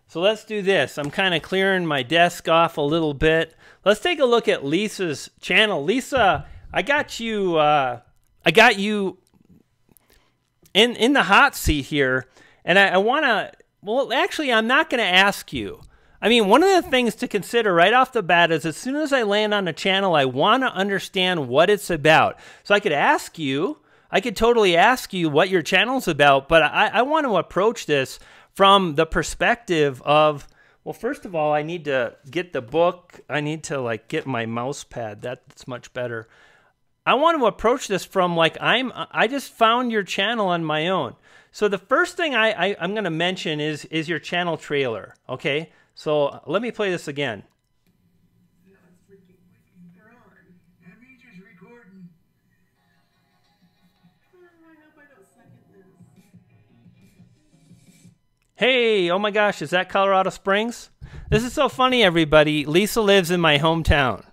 So let's do this. I'm kind of clearing my desk off a little bit. Let's take a look at Lisa's channel. Lisa, I got you in the hot seat here, and I want to, well, actually, I'm not going to ask you. I mean, one of the things to consider right off the bat is as soon as I land on a channel, I want to understand what it's about. So I could ask you, I could totally ask you what your channel's about, but I want to approach this from the perspective of, well, first of all, I need to get the book. I need to like get my mouse pad. That's much better. I want to approach this from like I just found your channel on my own. So the first thing I'm going to mention is your channel trailer. Okay, so let me play this again. Hey, oh my gosh, is that Colorado Springs? This is so funny, everybody. Lisa lives in my hometown.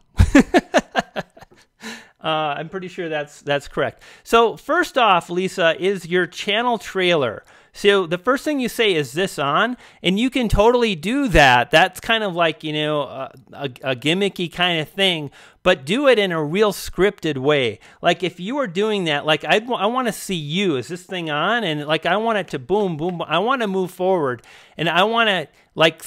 I'm pretty sure that's correct. So first off, Lisa, is your channel trailer. So the first thing you say is this on, and you can totally do that. That's kind of like, you know, a gimmicky kind of thing, but do it in a real scripted way. Like if you were doing that, like I want to see you. Is this thing on? And like I want it to boom, boom. I want to move forward, and I want to like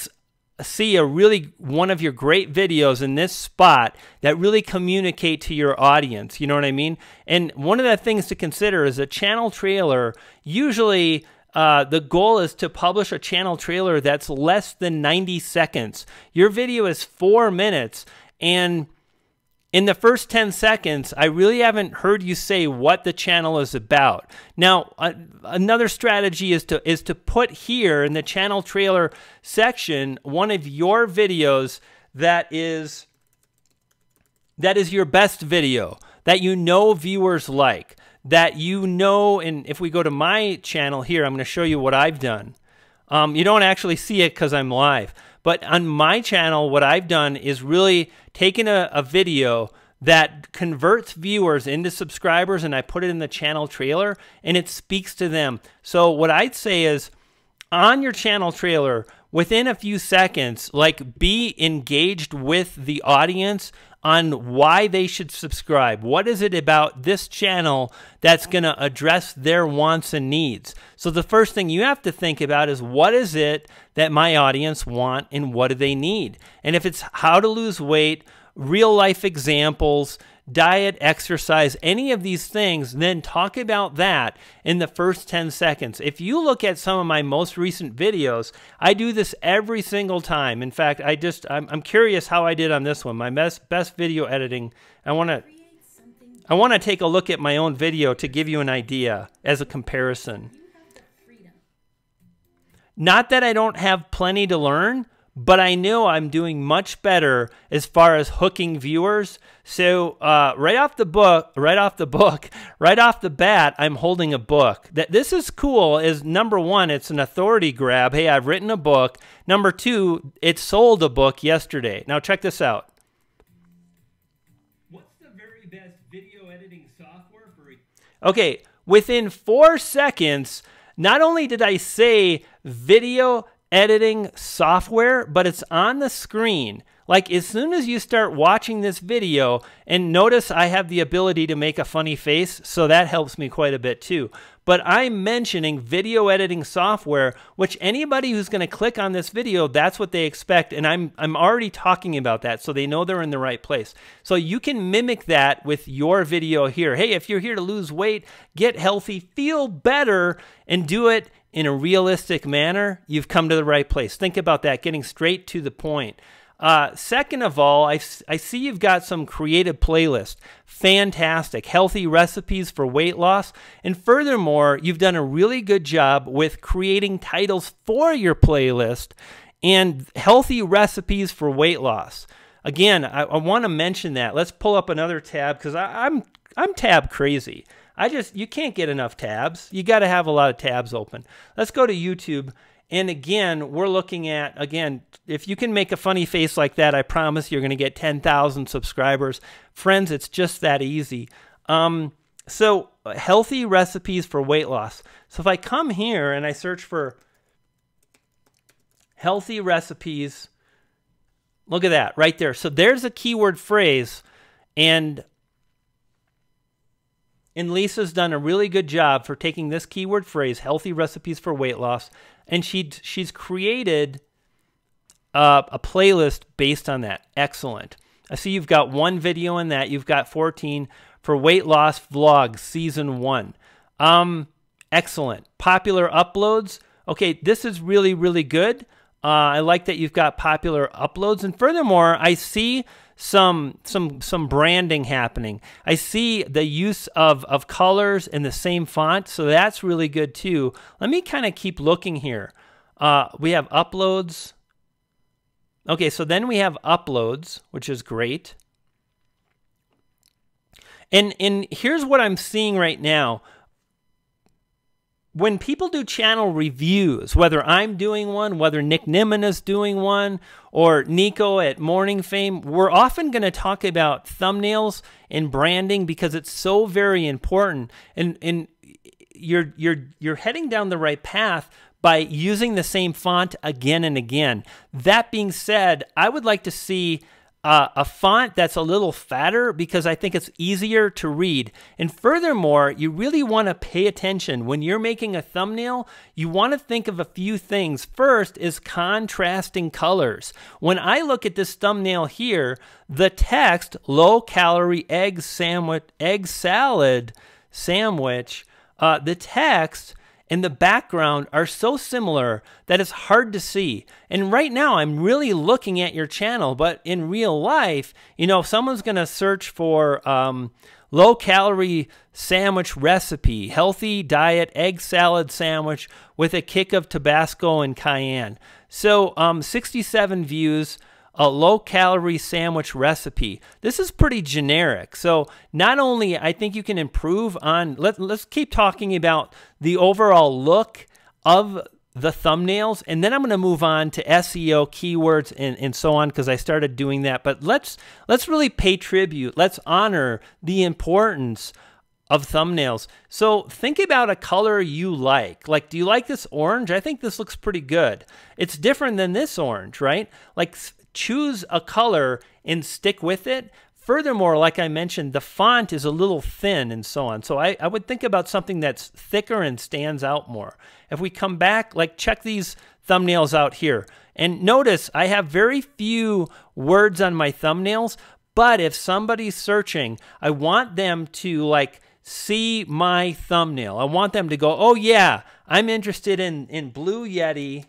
see one of your great videos in this spot that really communicate to your audience. You know what I mean? And one of the things to consider is a channel trailer. Usually the goal is to publish a channel trailer that's less than 90 seconds. Your video is 4 minutes, and in the first 10 seconds, I really haven't heard you say what the channel is about. Now, another strategy is to put here in the channel trailer section one of your videos that is your best video, that you know viewers like, that you know, and if we go to my channel here, I'm going to show you what I've done. You don't actually see it because I'm live. But on my channel, what I've done is really taken a video that converts viewers into subscribers, and I put it in the channel trailer, and it speaks to them. So what I'd say is, on your channel trailer, within a few seconds, like be engaged with the audience on why they should subscribe. What is it about this channel that's going to address their wants and needs? So the first thing you have to think about is, what is it that my audience want and what do they need? And if it's how to lose weight, real life examples, diet, exercise, any of these things, then talk about that in the first 10 seconds. If you look at some of my most recent videos, I do this every single time. In fact, I'm curious how I did on this one. My best video editing. I want to take a look at my own video to give you an idea as a comparison. Not that I don't have plenty to learn, but I know I'm doing much better as far as hooking viewers. So right off the bat, I'm holding a book. This is cool. Is number one, it's an authority grab. Hey, I've written a book. Number two, it sold a book yesterday. Now check this out. What's the very best video editing software for? Okay, within 4 seconds, not only did I say video editing software, but it's on the screen. Like as soon as you start watching this video, and notice I have the ability to make a funny face, so that helps me quite a bit too. But I'm mentioning video editing software, which anybody who's going to click on this video, that's what they expect, and I'm already talking about that, so they know they're in the right place. So you can mimic that with your video here. Hey, if you're here to lose weight, get healthy, feel better, and do it in a realistic manner, you've come to the right place. Think about that, getting straight to the point. Second of all, I see you've got some creative playlist. Fantastic. Healthy recipes for weight loss. And furthermore, you've done a really good job with creating titles for your playlist and healthy recipes for weight loss. Again, I want to mention that. Let's pull up another tab because I'm tab crazy. You can't get enough tabs. You got to have a lot of tabs open. Let's go to YouTube. And again, we're looking at, again, if you can make a funny face like that, I promise you're going to get 10,000 subscribers. Friends, it's just that easy. So healthy recipes for weight loss. So if I come here and I search for healthy recipes, look at that right there. So there's a keyword phrase, and Lisa's done a really good job for taking this keyword phrase, healthy recipes for weight loss, and she's created a playlist based on that. Excellent. I see you've got one video in that. You've got 14 for weight loss vlogs, season 1. Excellent. Popular uploads. Okay, this is really, really good. I like that you've got popular uploads. And furthermore, I see some branding happening. I see the use of colors in the same font, so that's really good too. Let me kind of keep looking here. We have uploads. Okay, so then we have uploads, which is great. And here's what I'm seeing right now. When people do channel reviews, whether I'm doing one, whether Nick Nimmin is doing one, or Nico at Morning Fame, we're often going to talk about thumbnails and branding because it's so very important. And you're heading down the right path by using the same font again and again. That being said, I would like to see a font that's a little fatter because I think it's easier to read. And furthermore, you really want to pay attention. When you're making a thumbnail, you want to think of a few things. First is contrasting colors. When I look at this thumbnail here, the text, low-calorie egg salad sandwich, the text and the background are so similar that it's hard to see. And right now, I'm really looking at your channel, but in real life, you know, if someone's going to search for low-calorie sandwich recipe, healthy diet egg salad sandwich with a kick of Tabasco and cayenne. So 67 views, a low-calorie sandwich recipe. This is pretty generic. So not only I think you can improve on, let's keep talking about the overall look of the thumbnails, and then I'm going to move on to SEO, keywords, and so on because I started doing that. But let's really pay tribute. Let's honor the importance of thumbnails. So think about a color you like. Like, do you like this orange? I think this looks pretty good. It's different than this orange, right? Like, choose a color and stick with it. Furthermore, like I mentioned, the font is a little thin and so on. So I would think about something that's thicker and stands out more. If we come back, like check these thumbnails out here. And notice I have very few words on my thumbnails, but if somebody's searching, I want them to like see my thumbnail. I want them to go, oh yeah, I'm interested in Blue Yeti.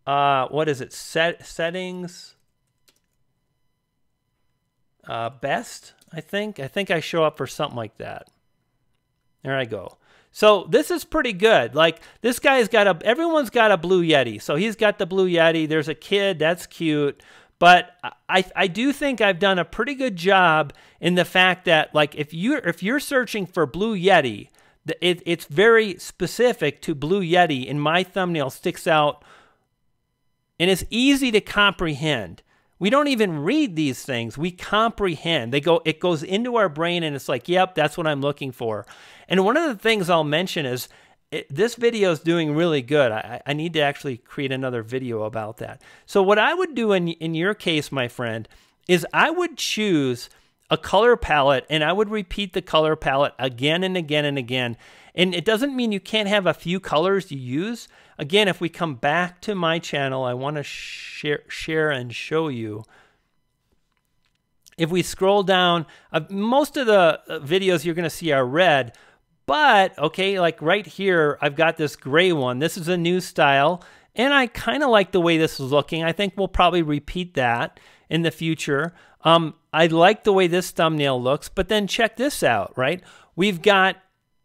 What is it? Settings. Best, I think. I think I show up for something like that. There I go. So this is pretty good. Like this guy's got everyone's got a Blue Yeti. So he's got the Blue Yeti. There's a kid. That's cute. But I do think I've done a pretty good job in the fact that like if you're searching for Blue Yeti, it's very specific to Blue Yeti, and my thumbnail sticks out. And it's easy to comprehend. We don't even read these things. We comprehend. It goes into our brain and it's like, yep, that's what I'm looking for. And one of the things I'll mention is this video is doing really good. I need to actually create another video about that. So what I would do in your case, my friend, is I would choose a color palette and I would repeat the color palette again and again and again. And it doesn't mean you can't have a few colors you use. Again, if we come back to my channel, I want to share and show you. If we scroll down, most of the videos you're going to see are red. But, okay, like right here, I've got this gray one. This is a new style. And I kind of like the way this is looking. I think we'll probably repeat that in the future. I like the way this thumbnail looks. But then check this out, right? We've got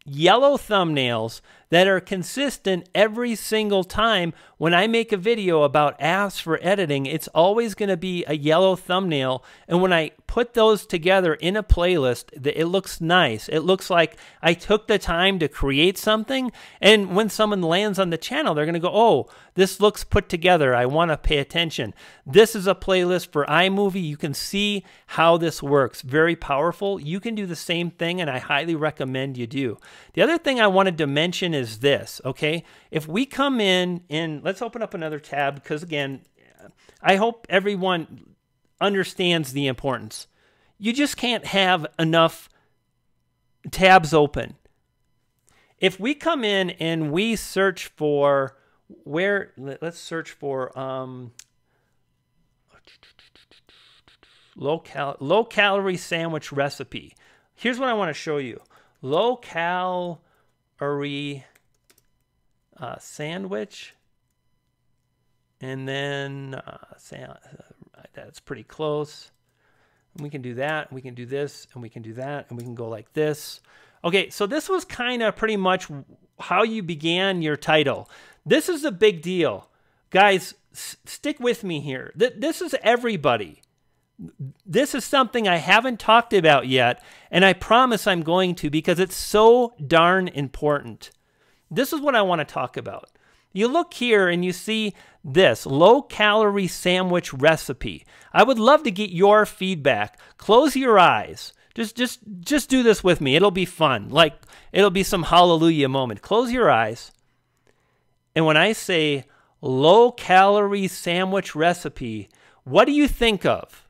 yellow thumbnails that are consistent every single time. When I make a video about apps for editing, it's always going to be a yellow thumbnail. And when I put those together in a playlist, it looks nice. It looks like I took the time to create something. And when someone lands on the channel, they're going to go, oh, this looks put together. I want to pay attention. This is a playlist for iMovie. You can see how this works. Very powerful. You can do the same thing, and I highly recommend you do. The other thing I wanted to mention is this, okay? If we come in and let's open up another tab, because again, I hope everyone understands the importance. You just can't have enough tabs open. If we come in and we search for let's search for low calorie sandwich recipe. Here's what I want to show you. Low calorie sandwich, and then that's pretty close. And we can do that, we can do this, and we can do that, and we can go like this. Okay, so this was kind of pretty much how you began your title. This is a big deal. Guys, stick with me here. This is everybody. This is something I haven't talked about yet, and I promise I'm going to, because it's so darn important. This is what I want to talk about. You look here and you see this low-calorie sandwich recipe. I would love to get your feedback. Close your eyes. Just do this with me. It'll be fun. Like, it'll be some hallelujah moment. Close your eyes. And when I say low-calorie sandwich recipe, what do you think of?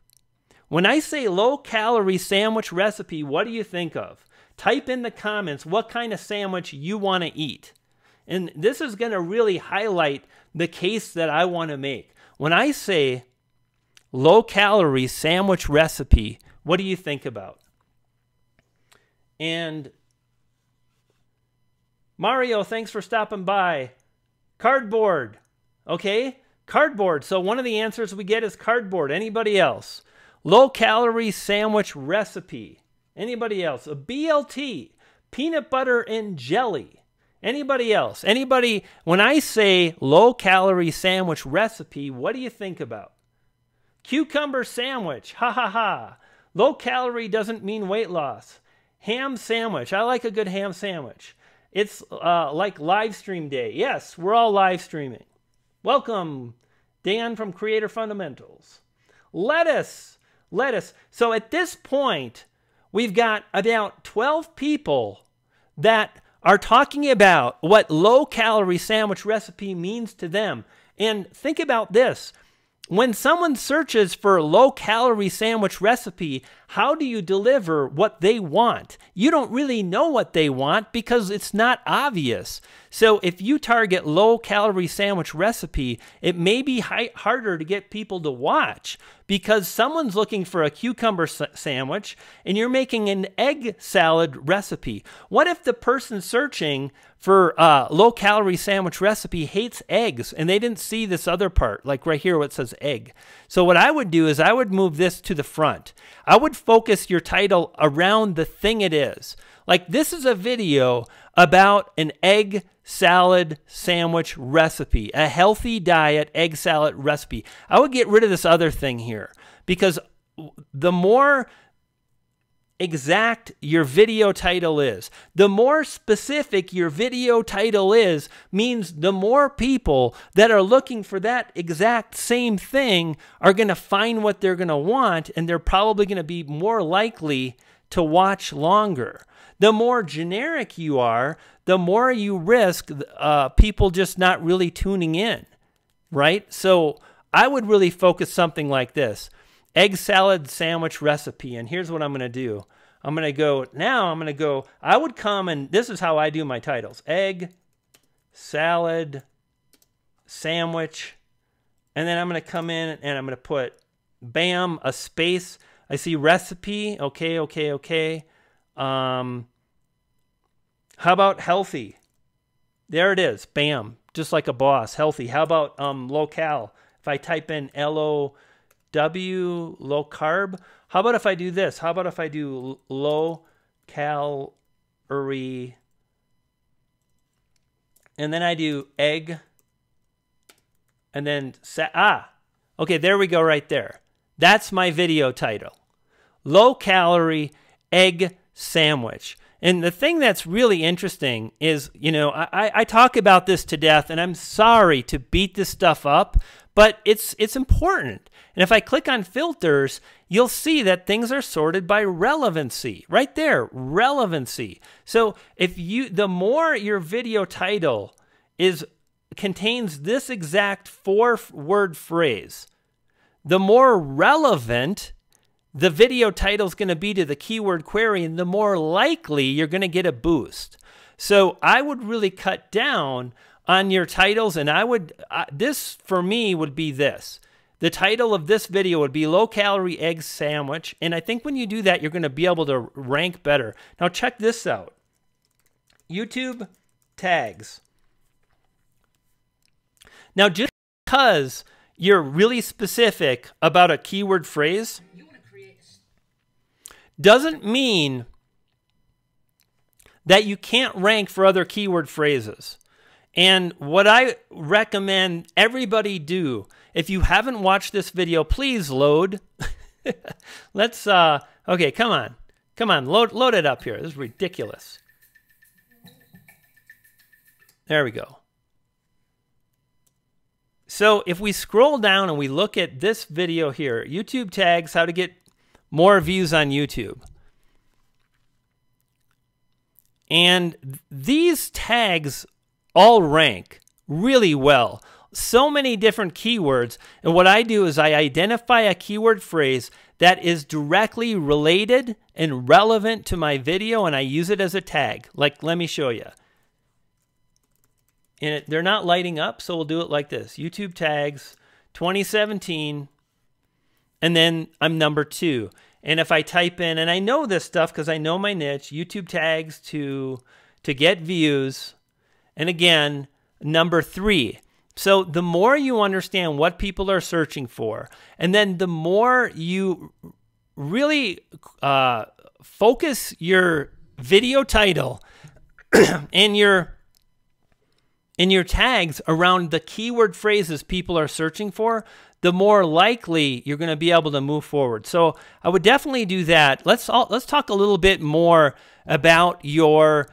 When I say low-calorie sandwich recipe, what do you think of? Type in the comments what kind of sandwich you want to eat. And this is going to really highlight the case that I want to make. When I say low-calorie sandwich recipe, what do you think about? And Mario, thanks for stopping by. Cardboard. Okay? Cardboard. So one of the answers we get is cardboard. Anybody else? Low-calorie sandwich recipe. Anybody else? A BLT. Peanut butter and jelly. Anybody else? Anybody? When I say low-calorie sandwich recipe, what do you think about? Cucumber sandwich. Ha ha ha. Low-calorie doesn't mean weight loss. Ham sandwich. I like a good ham sandwich. It's like live stream day. Yes, we're all live streaming. Welcome, Dan from Creator Fundamentals. Lettuce. Lettuce. So at this point, we've got about 12 people that are talking about what low-calorie sandwich recipe means to them. And think about this. When someone searches for low-calorie sandwich recipe, how do you deliver what they want? You don't really know what they want because it's not obvious. So if you target low-calorie sandwich recipe, it may be harder to get people to watch because someone's looking for a cucumber sandwich and you're making an egg salad recipe. What if the person searching for low-calorie sandwich recipe hates eggs and they didn't see this other part, like right here where it says egg? So what I would do is I would move this to the front. I would focus your title around the thing it is. Like, this is a video about an egg salad sandwich recipe, a healthy diet egg salad recipe. I would get rid of this other thing here because the more exact your video title is, the more specific your video title is, means the more people that are looking for that exact same thing are going to find what they're going to want, and they're probably going to be more likely to watch longer. The more generic you are, the more you risk people just not really tuning in, right? So I would really focus something like this. Egg salad sandwich recipe. And here's what I'm going to do. I'm going to go, I would come, and this is how I do my titles. Egg salad sandwich. And then I'm going to come in and I'm going to put, bam, a space. I see recipe. Okay. How about healthy? There it is. Bam. Just like a boss. Healthy. How about low-cal? If I type in L-O-W, low carb. How about if I do this? How about if I do low calorie And then I do egg. And then, okay, there we go right there. That's my video title. Low calorie egg sandwich. And the thing that's really interesting is, you know, I talk about this to death, and I'm sorry to beat this stuff up, but it's important. And if I click on filters, you'll see that things are sorted by relevancy. Right there, relevancy. So if the more your video title contains this exact 4-word phrase, the more relevant the video title is going to be to the keyword query, and the more likely you're going to get a boost. So I would really cut down on your titles, and this for me would be this. The title of this video would be low calorie egg sandwich, and I think when you do that, you're going to be able to rank better. Now check this out. YouTube tags. Now just because you're really specific about a keyword phrase doesn't mean that you can't rank for other keyword phrases. And what I recommend everybody do, if you haven't watched this video, please load. Let's, okay, come on, load it up here. This is ridiculous. There we go. So if we scroll down and we look at this video here, YouTube tags, how to get more views on YouTube. And these tags all rank really well. So many different keywords. And what I do is I identify a keyword phrase that is directly related and relevant to my video, and I use it as a tag. Like, let me show you. And they're not lighting up, so we'll do it like this. YouTube tags 2017. And then I'm number 2. And if I type in, and I know this stuff because I know my niche, YouTube tags to get views. And again, number 3. So the more you understand what people are searching for, and then the more you really focus your video title and your tags around the keyword phrases people are searching for, the more likely you're going to be able to move forward. So I would definitely do that. Let's talk a little bit more about your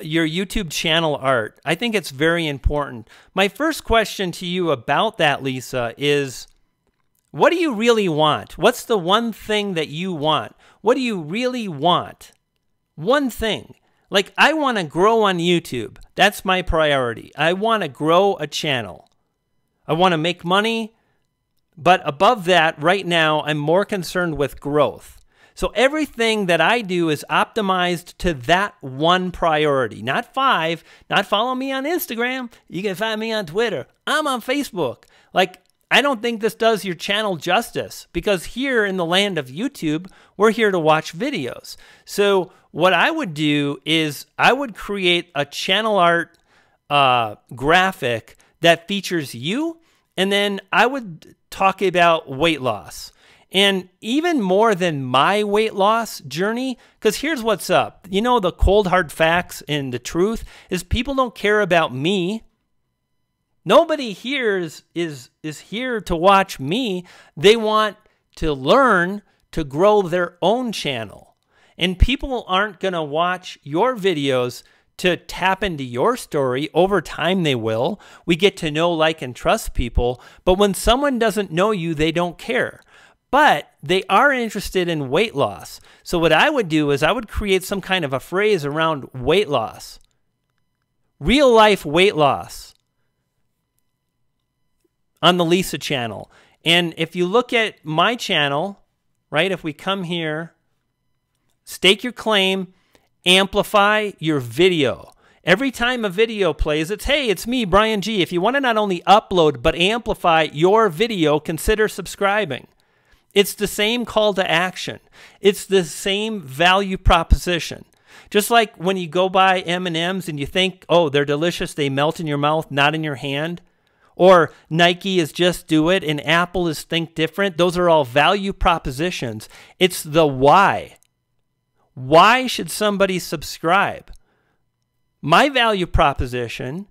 YouTube channel art. I think it's very important. My first question to you about that, Lisa, is what do you really want? What's the one thing that you want? What do you really want? One thing. Like, I want to grow on YouTube. That's my priority. I want to grow a channel. I want to make money. But above that, right now, I'm more concerned with growth. So everything that I do is optimized to that one priority. Not 5, not follow me on Instagram. You can find me on Twitter. I'm on Facebook. Like, I don't think this does your channel justice, because here in the land of YouTube, we're here to watch videos. So what I would do is I would create a channel art graphic that features you, and then I would talk about weight loss. And even more than my weight loss journey, because here's what's up. You know, the cold hard facts and the truth is people don't care about me. Nobody here is here to watch me. They want to learn to grow their own channel. And people aren't going to watch your videos to tap into your story. Over time, they will. We get to know, like, and trust people. But when someone doesn't know you, they don't care. But they are interested in weight loss. So what I would do is I would create some kind of a phrase around weight loss. Real life weight loss on the Lisa channel. And if you look at my channel, right, if we come here, stake your claim, amplify your video. Every time a video plays, it's, hey, it's me, Brian G. If you want to not only upload but amplify your video, consider subscribing. It's the same call to action. It's the same value proposition. Just like when you go buy M&Ms and you think, oh, they're delicious, they melt in your mouth, not in your hand. Or Nike is just do it and Apple is think different. Those are all value propositions. It's the why. Why should somebody subscribe? My value proposition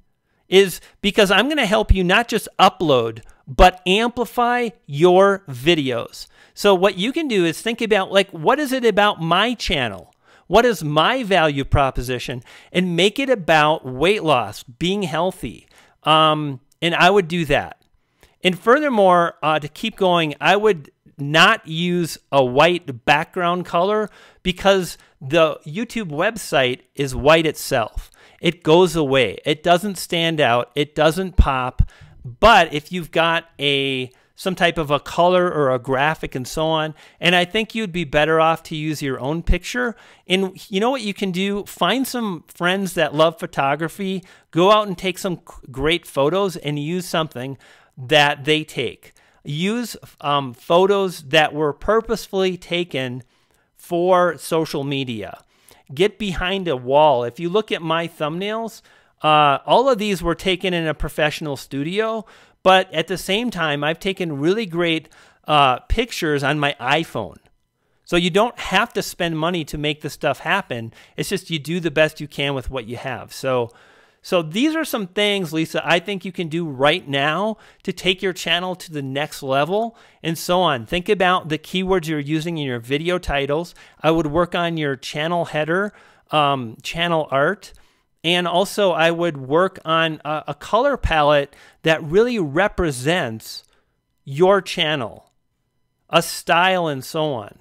is because I'm going to help you not just upload, but amplify your videos. So what you can do is think about, like, what is it about my channel? What is my value proposition? And make it about weight loss, being healthy. And I would do that. And furthermore, to keep going, I would not use a white background color because the YouTube website is white itself. It goes away. It doesn't stand out. It doesn't pop. But if you've got some type of a color or a graphic and so on, and I think you'd be better off to use your own picture. And you know what you can do? Find some friends that love photography. Go out and take some great photos and use something that they take. Use photos that were purposefully taken for social media. Get behind a wall. If you look at my thumbnails, all of these were taken in a professional studio, but at the same time, I've taken really great pictures on my iPhone. So you don't have to spend money to make this stuff happen. It's just you do the best you can with what you have. So these are some things, Lisa, I think you can do right now to take your channel to the next level and so on. Think about the keywords you're using in your video titles. I would work on your channel header, channel art, and also I would work on a color palette that really represents your channel, a style and so on.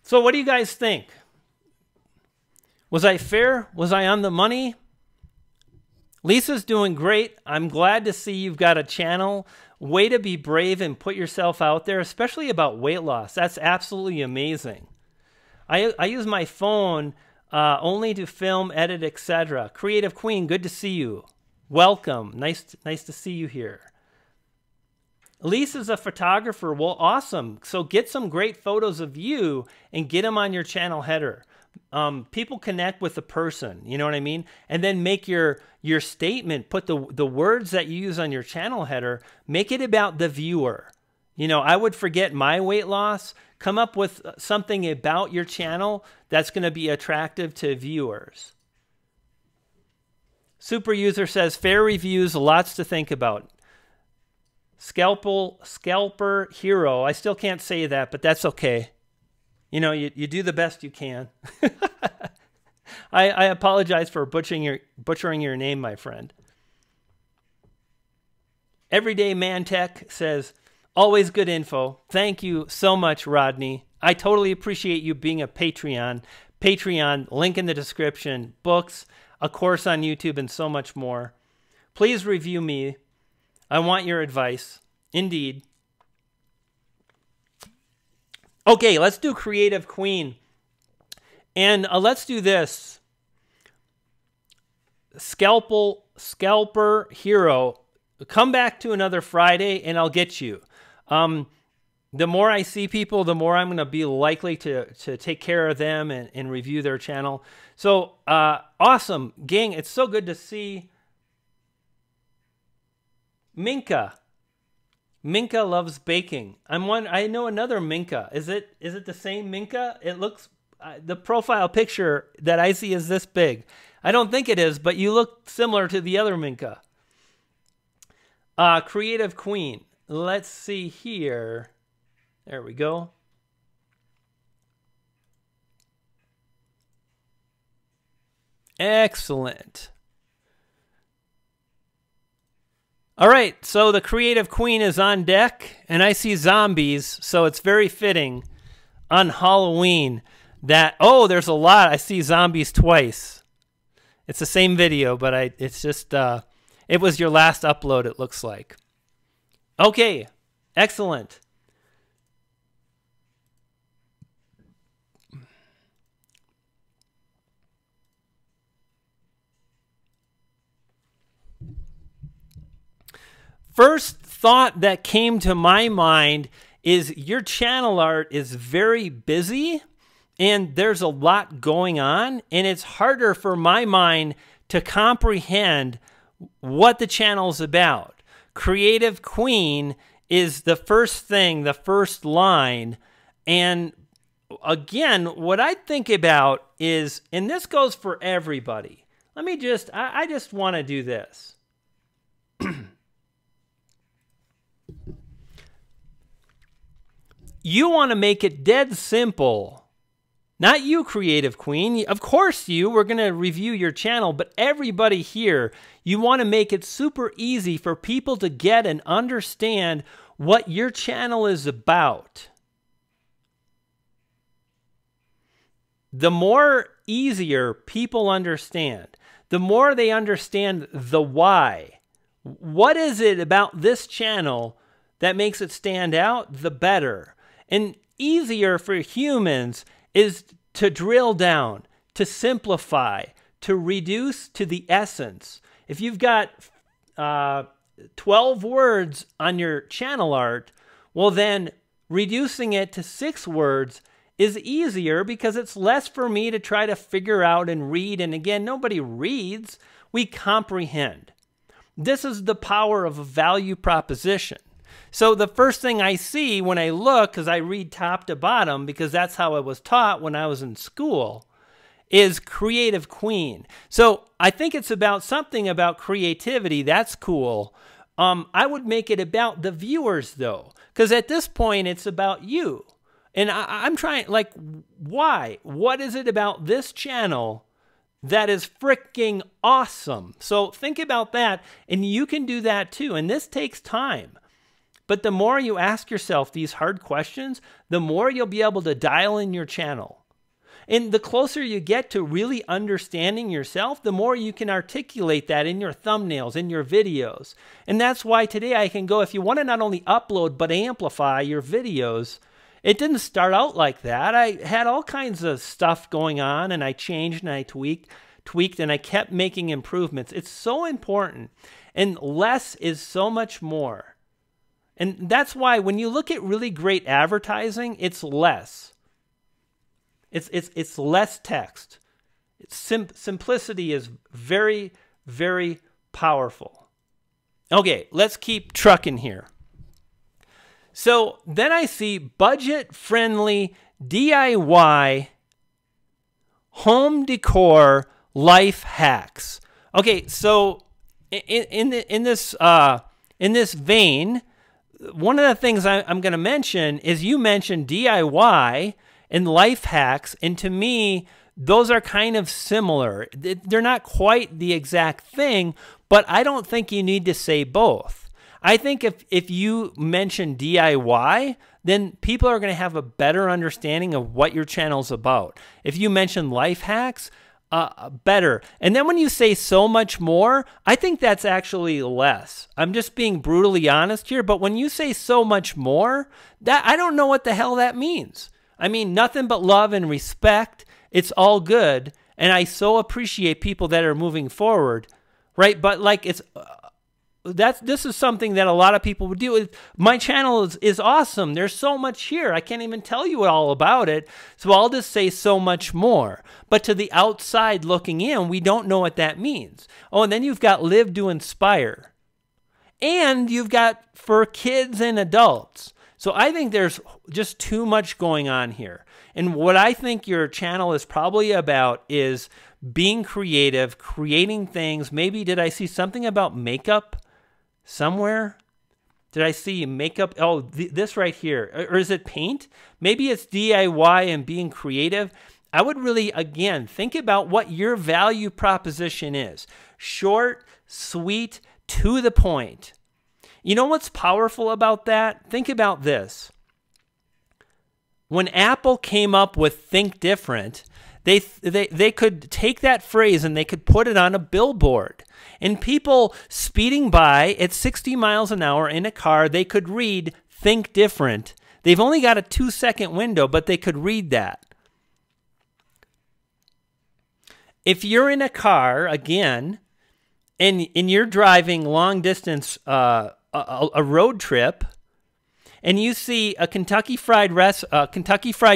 So what do you guys think? Was I fair? Was I on the money? Lisa's doing great. I'm glad to see you've got a channel. Way to be brave and put yourself out there, especially about weight loss. That's absolutely amazing. I use my phone only to film, edit, etc. Creative Queen, good to see you. Welcome. Nice to see you here. Lisa's a photographer. Well, awesome. So get some great photos of you and get them on your channel header. People connect with the person, you know what I mean? And then make your statement, put the words that you use on your channel header, make it about the viewer. You know, I would forget my weight loss, come up with something about your channel that's going to be attractive to viewers. Super User says, fair reviews, lots to think about. Scalper Hero. I still can't say that, but that's okay. You know, you do the best you can. I apologize for butchering your name, my friend. Everyday Man Tech says, always good info. Thank you so much, Rodney. I totally appreciate you being a Patreon. Patreon, link in the description, books, a course on YouTube, and so much more. Please review me. I want your advice. Indeed. Okay, let's do Creative Queen. And let's do this. Scalper Hero. Come back to another Friday and I'll get you. The more I see people, the more I'm going to be likely to take care of them and review their channel. So awesome. Gang, it's so good to see Minka. Minka loves baking. I know another Minka. Is it the same Minka? It looks, the profile picture that I see is this big. I don't think it is, but you look similar to the other Minka. Creative Queen. Let's see here. There we go. Excellent. All right, so the Creative Queen is on deck, and I see zombies, so it's very fitting on Halloween that, oh, there's a lot. I see zombies twice. It's the same video, but it's just, it was your last upload, it looks like. Okay, excellent. First thought that came to my mind is your channel art is very busy and there's a lot going on, and it's harder for my mind to comprehend what the channel's about. Creative Queen is the first thing, the first line. And again, what I think about is, and this goes for everybody. Let me just, I just want to do this. You want to make it dead simple. Not you, Creative Queen. Of course you. We're going to review your channel, but everybody here, you want to make it super easy for people to get and understand what your channel is about. The more easier people understand, the more they understand the why. What is it about this channel that makes it stand out? The better. And easier for humans is to drill down, to simplify, to reduce to the essence. If you've got 12 words on your channel art, well then reducing it to 6 words is easier because it's less for me to try to figure out and read. And again, nobody reads, we comprehend. This is the power of a value proposition. So the first thing I see when I look, because I read top to bottom, because that's how I was taught when I was in school, is Creative Queen. So I think it's about something about creativity. That's cool. I would make it about the viewers, though, because at this point, it's about you. And I'm trying, like, why? What is it about this channel that is freaking awesome? So think about that, and you can do that too. And this takes time. But the more you ask yourself these hard questions, the more you'll be able to dial in your channel. And the closer you get to really understanding yourself, the more you can articulate that in your thumbnails, in your videos. And that's why today I can go, if you want to not only upload but amplify your videos, it didn't start out like that. I had all kinds of stuff going on, and I changed and I tweaked, and I kept making improvements. It's so important. And less is so much more. And that's why when you look at really great advertising, it's less. It's less text. Simplicity is very, very powerful. Okay, let's keep trucking here. So then I see budget-friendly DIY home decor life hacks. Okay, so in this vein, one of the things I'm going to mention is you mentioned DIY and life hacks, and to me, those are kind of similar. They're not quite the exact thing, but I don't think you need to say both. I think if you mention DIY, then people are going to have a better understanding of what your channel's about. If you mention life hacks, better. And then when you say so much more, I think that's actually less. I'm just being brutally honest here, but when you say so much more, that I don't know what the hell that means. I mean, nothing but love and respect. It's all good, and I so appreciate people that are moving forward, right? But like this is something that a lot of people would do. My channel is awesome. There's so much here. I can't even tell you all about it. So I'll just say so much more. But to the outside looking in, we don't know what that means. Oh, and then you've got live to inspire. And you've got for kids and adults. So I think there's just too much going on here. And what I think your channel is probably about is being creative, creating things. Maybe did I see something about makeup somewhere? Did I see makeup? Oh, this right here. Or is it paint? Maybe it's DIY and being creative. I would really, again, think about what your value proposition is. Short, sweet, to the point. You know what's powerful about that? Think about this. When Apple came up with Think Different, they could take that phrase and they could put it on a billboard. And people speeding by at 60 miles an hour in a car, they could read Think Different. They've only got a 2-second window, but they could read that. If you're in a car, again, and you're driving long distance, a road trip, and you see a Kentucky Fried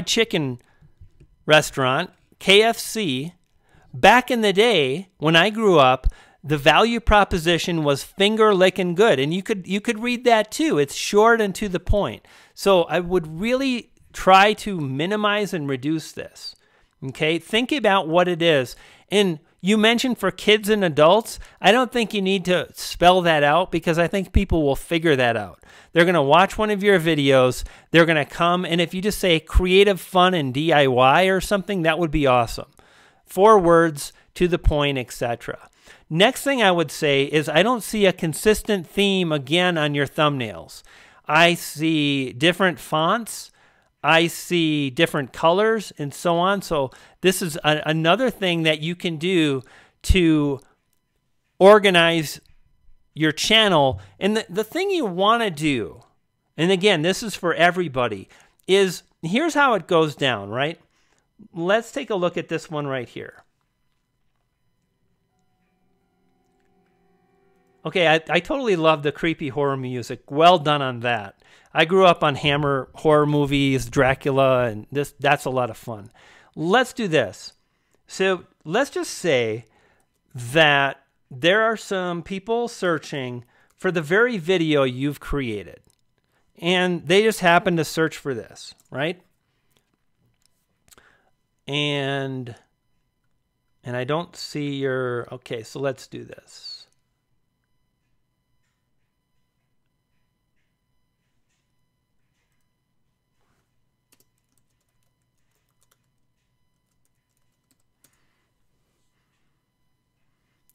Chicken restaurant, KFC, back in the day when I grew up, the value proposition was finger licking good. And you could read that too. It's short and to the point. So I would really try to minimize and reduce this. Okay, think about what it is. And you mentioned for kids and adults, I don't think you need to spell that out because I think people will figure that out. They're going to watch one of your videos. They're going to come, and if you just say creative, fun, and DIY or something, that would be awesome. 4 words, to the point, etc. Next thing I would say is I don't see a consistent theme again on your thumbnails. I see different fonts. I see different colors and so on. So this is another thing that you can do to organize your channel. And the thing you want to do, and again, this is for everybody, is here's how it goes down, right? Let's take a look at this one right here. Okay, I totally love the creepy horror music. Well done on that. I grew up on Hammer horror movies, Dracula, and that's a lot of fun. Let's do this. So let's just say that there are some people searching for the very video you've created. And they just happen to search for this, right? And I don't see your... Okay, so let's do this.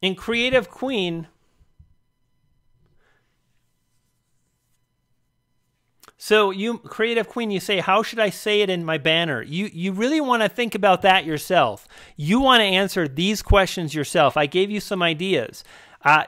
In Creative Queen, Creative Queen, you say, how should I say it in my banner? You really want to think about that yourself. You want to answer these questions yourself. I gave you some ideas.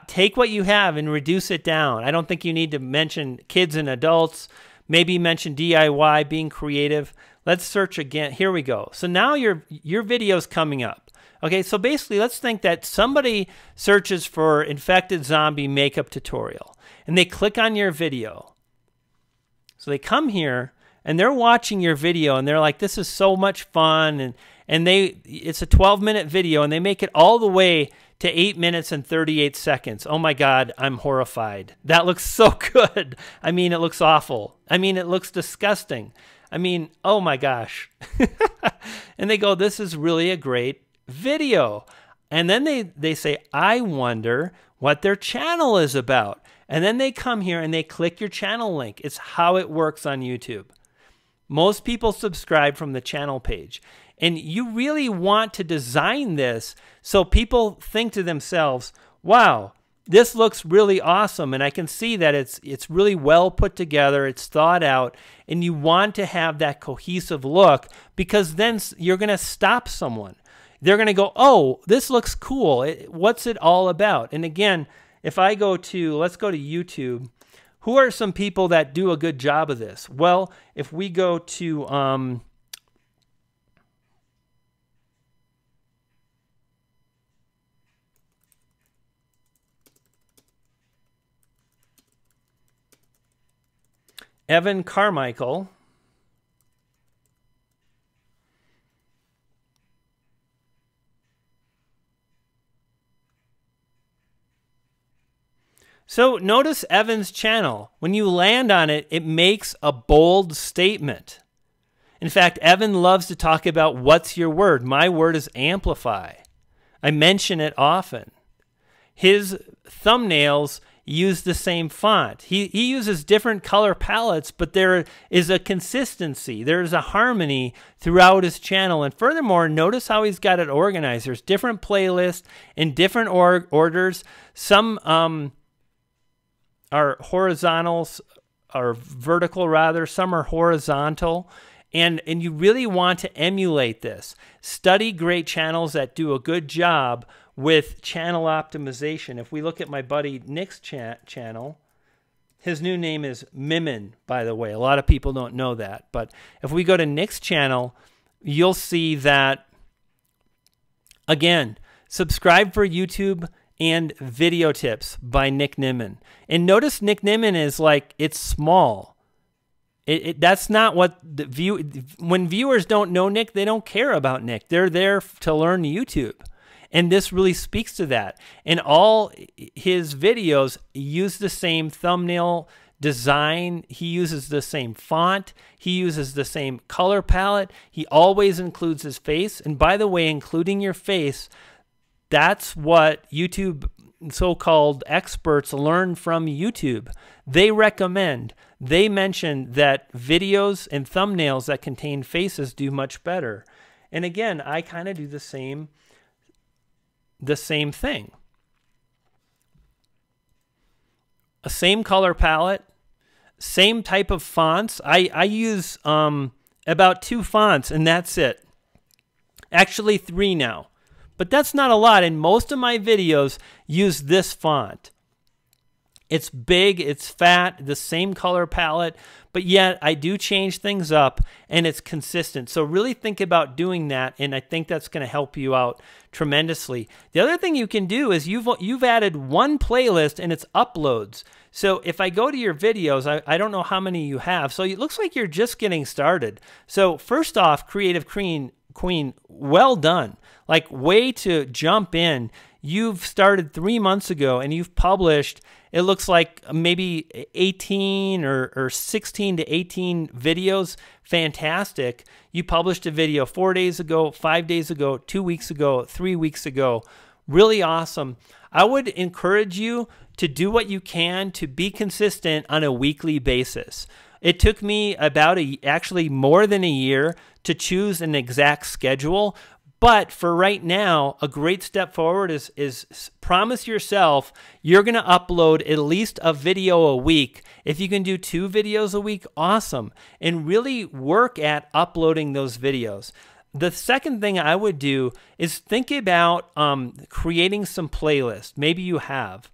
Take what you have and reduce it down. I don't think you need to mention kids and adults. Maybe mention DIY, being creative. Let's search again. Here we go. So now your video's coming up. Okay, so basically, let's think that somebody searches for infected zombie makeup tutorial, and they click on your video. So they come here, and they're watching your video, and they're like, this is so much fun, and it's a 12-minute video, and they make it all the way to 8 minutes and 38 seconds. Oh my God, I'm horrified. That looks so good. I mean, it looks awful. I mean, it looks disgusting. I mean, oh my gosh. And they go, this is really a great video. And then they say, I wonder what their channel is about. And then they come here and they click your channel link. It's how it works on YouTube. Most people subscribe from the channel page. And you really want to design this so people think to themselves, wow, this looks really awesome. And I can see that it's really well put together. It's thought out. And you want to have that cohesive look because then you're going to stop someone. They're going to go, oh, this looks cool. What's it all about? And again, if I go to, let's go to YouTube. Who are some people that do a good job of this? Well, if we go to Evan Carmichael. So notice Evan's channel. When you land on it, it makes a bold statement. In fact, Evan loves to talk about what's your word. My word is amplify. I mention it often. His thumbnails use the same font. He uses different color palettes, but there is a consistency. There's a harmony throughout his channel. And furthermore, notice how he's got it organized. There's different playlists in different orders. Some are horizontals, or vertical rather. Some are horizontal. And you really want to emulate this. Study great channels that do a good job with channel optimization. If we look at my buddy Nick's channel, his new name is Mimin, by the way. A lot of people don't know that. But if we go to Nick's channel, you'll see that, again, subscribe for YouTube and video tips by Nick Nimmin. And notice Nick Nimmin is like, it's small. That's not what when viewers don't know Nick, they don't care about Nick. They're there to learn YouTube. And this really speaks to that. And all his videos use the same thumbnail design. He uses the same font. He uses the same color palette. He always includes his face. And by the way, including your face, that's what YouTube so-called experts learn from YouTube. They recommend, they mention that videos and thumbnails that contain faces do much better. And again, I kind of do the same thing. A same color palette, same type of fonts. I use about 2 fonts, and that's it. Actually 3 now. But that's not a lot, and most of my videos use this font. It's big, it's fat, the same color palette, but yet I do change things up, and it's consistent. So really think about doing that, and I think that's going to help you out tremendously. The other thing you can do is you've added one playlist, and it's uploads. So if I go to your videos, I don't know how many you have, so it looks like you're just getting started. So first off, Creative Queen, well done. Like, way to jump in. You've started 3 months ago, and you've published, it looks like maybe 18 or 16 to 18 videos. Fantastic. You published a video 4 days ago, 5 days ago, 2 weeks ago, 3 weeks ago. Really awesome. I would encourage you to do what you can to be consistent on a weekly basis. It took me about actually more than a year to choose an exact schedule. But for right now, a great step forward is promise yourself you're going to upload at least a video a week. If you can do 2 videos a week, awesome. And really work at uploading those videos. The second thing I would do is think about creating some playlists. Maybe you have.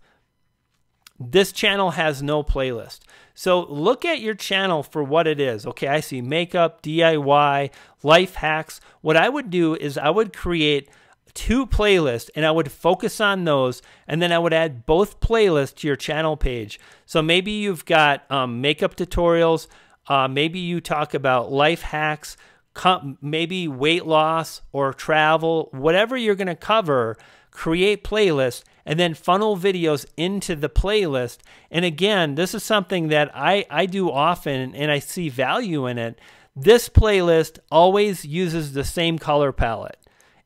This channel has no playlist. So look at your channel for what it is. Okay, I see makeup, DIY, life hacks. What I would do is I would create 2 playlists, and I would focus on those, and then I would add both playlists to your channel page. So maybe you've got makeup tutorials, maybe you talk about life hacks, maybe weight loss or travel, whatever you're going to cover. Create playlists and then funnel videos into the playlist. And again, this is something that I do often, and I see value in it. This playlist always uses the same color palette.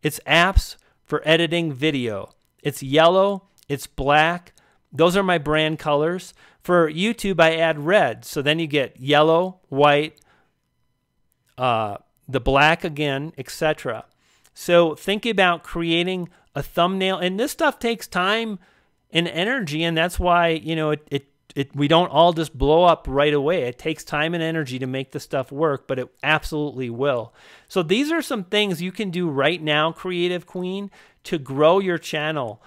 It's apps for editing video. It's yellow, it's black. Those are my brand colors. For YouTube, I add red. So then you get yellow, white, the black again, etc. So think about creating a thumbnail, and this stuff takes time and energy, and that's why, you know, we don't all just blow up right away. It takes time and energy to make the stuff work, but it absolutely will. So these are some things you can do right now, Creative Queen, to grow your channel.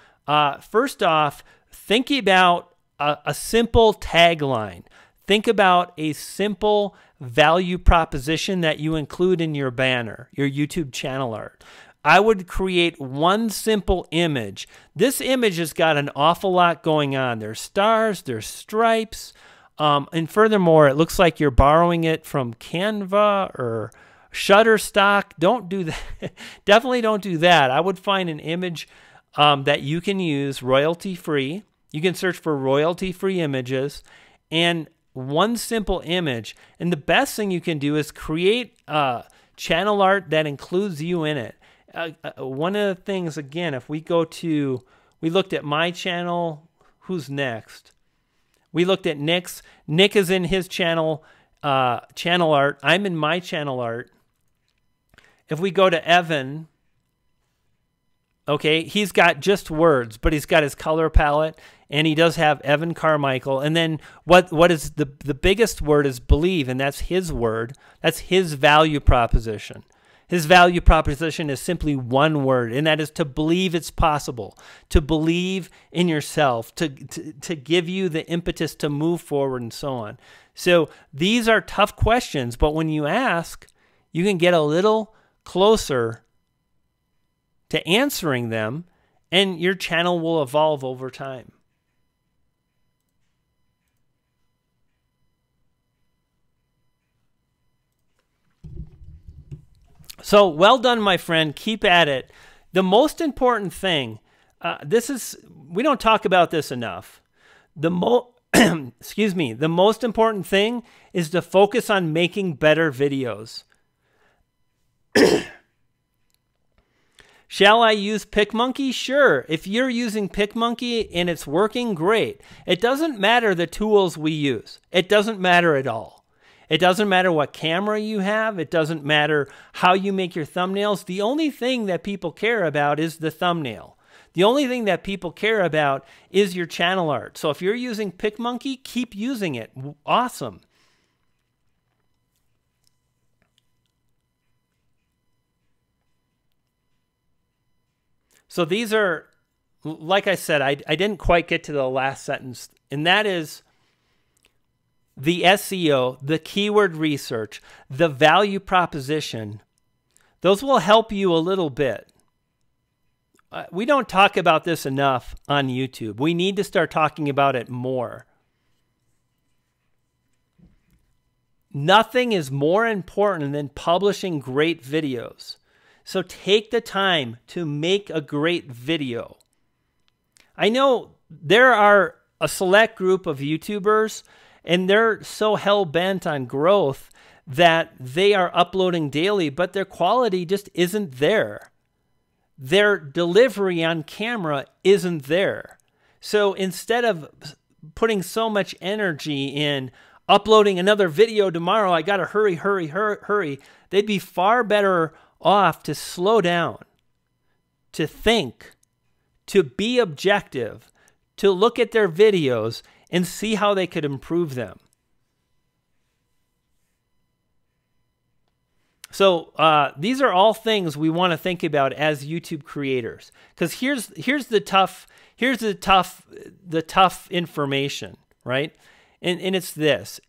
First off, think about a simple tagline. Think about a simple value proposition that you include in your banner, your YouTube channel art. I would create one simple image. This image has got an awful lot going on. There's stars, there's stripes, and furthermore, it looks like you're borrowing it from Canva or Shutterstock. Don't do that. Definitely don't do that. I would find an image that you can use royalty-free. You can search for royalty-free images and one simple image. And the best thing you can do is create channel art that includes you in it. One of the things, again, if we go to, we looked at my channel, who's next? We looked at Nick's. Nick is in his channel art. I'm in my channel art. If we go to Evan, okay, he's got just words, but he's got his color palette, and he does have Evan Carmichael. And then what is the biggest word is believe, and that's his word. That's his value proposition. His value proposition is simply one word, and that is to believe it's possible, to believe in yourself, to give you the impetus to move forward and so on. So these are tough questions, but when you ask, you can get a little closer to answering them, and your channel will evolve over time. So well done, my friend. Keep at it. The most important thing, we don't talk about this enough. Excuse me, the most important thing is to focus on making better videos. Shall I use PicMonkey? Sure. If you're using PicMonkey and it's working, great. It doesn't matter the tools we use. It doesn't matter at all. It doesn't matter what camera you have. It doesn't matter how you make your thumbnails. The only thing that people care about is the thumbnail. The only thing that people care about is your channel art. So if you're using PicMonkey, keep using it. Awesome. So these are, like I said, I didn't quite get to the last sentence, and that is the SEO, the keyword research, the value proposition. Those will help you a little bit. We don't talk about this enough on YouTube. We need to start talking about it more. Nothing is more important than publishing great videos. So take the time to make a great video. I know there are a select group of YouTubers, and they're so hell-bent on growth that they are uploading daily, but their quality just isn't there. Their delivery on camera isn't there. So instead of putting so much energy in uploading another video tomorrow, I gotta hurry, they'd be far better off to slow down, to think, to be objective, to look at their videos and see how they could improve them. So these are all things we want to think about as YouTube creators, because here's the tough information, right? And it's this.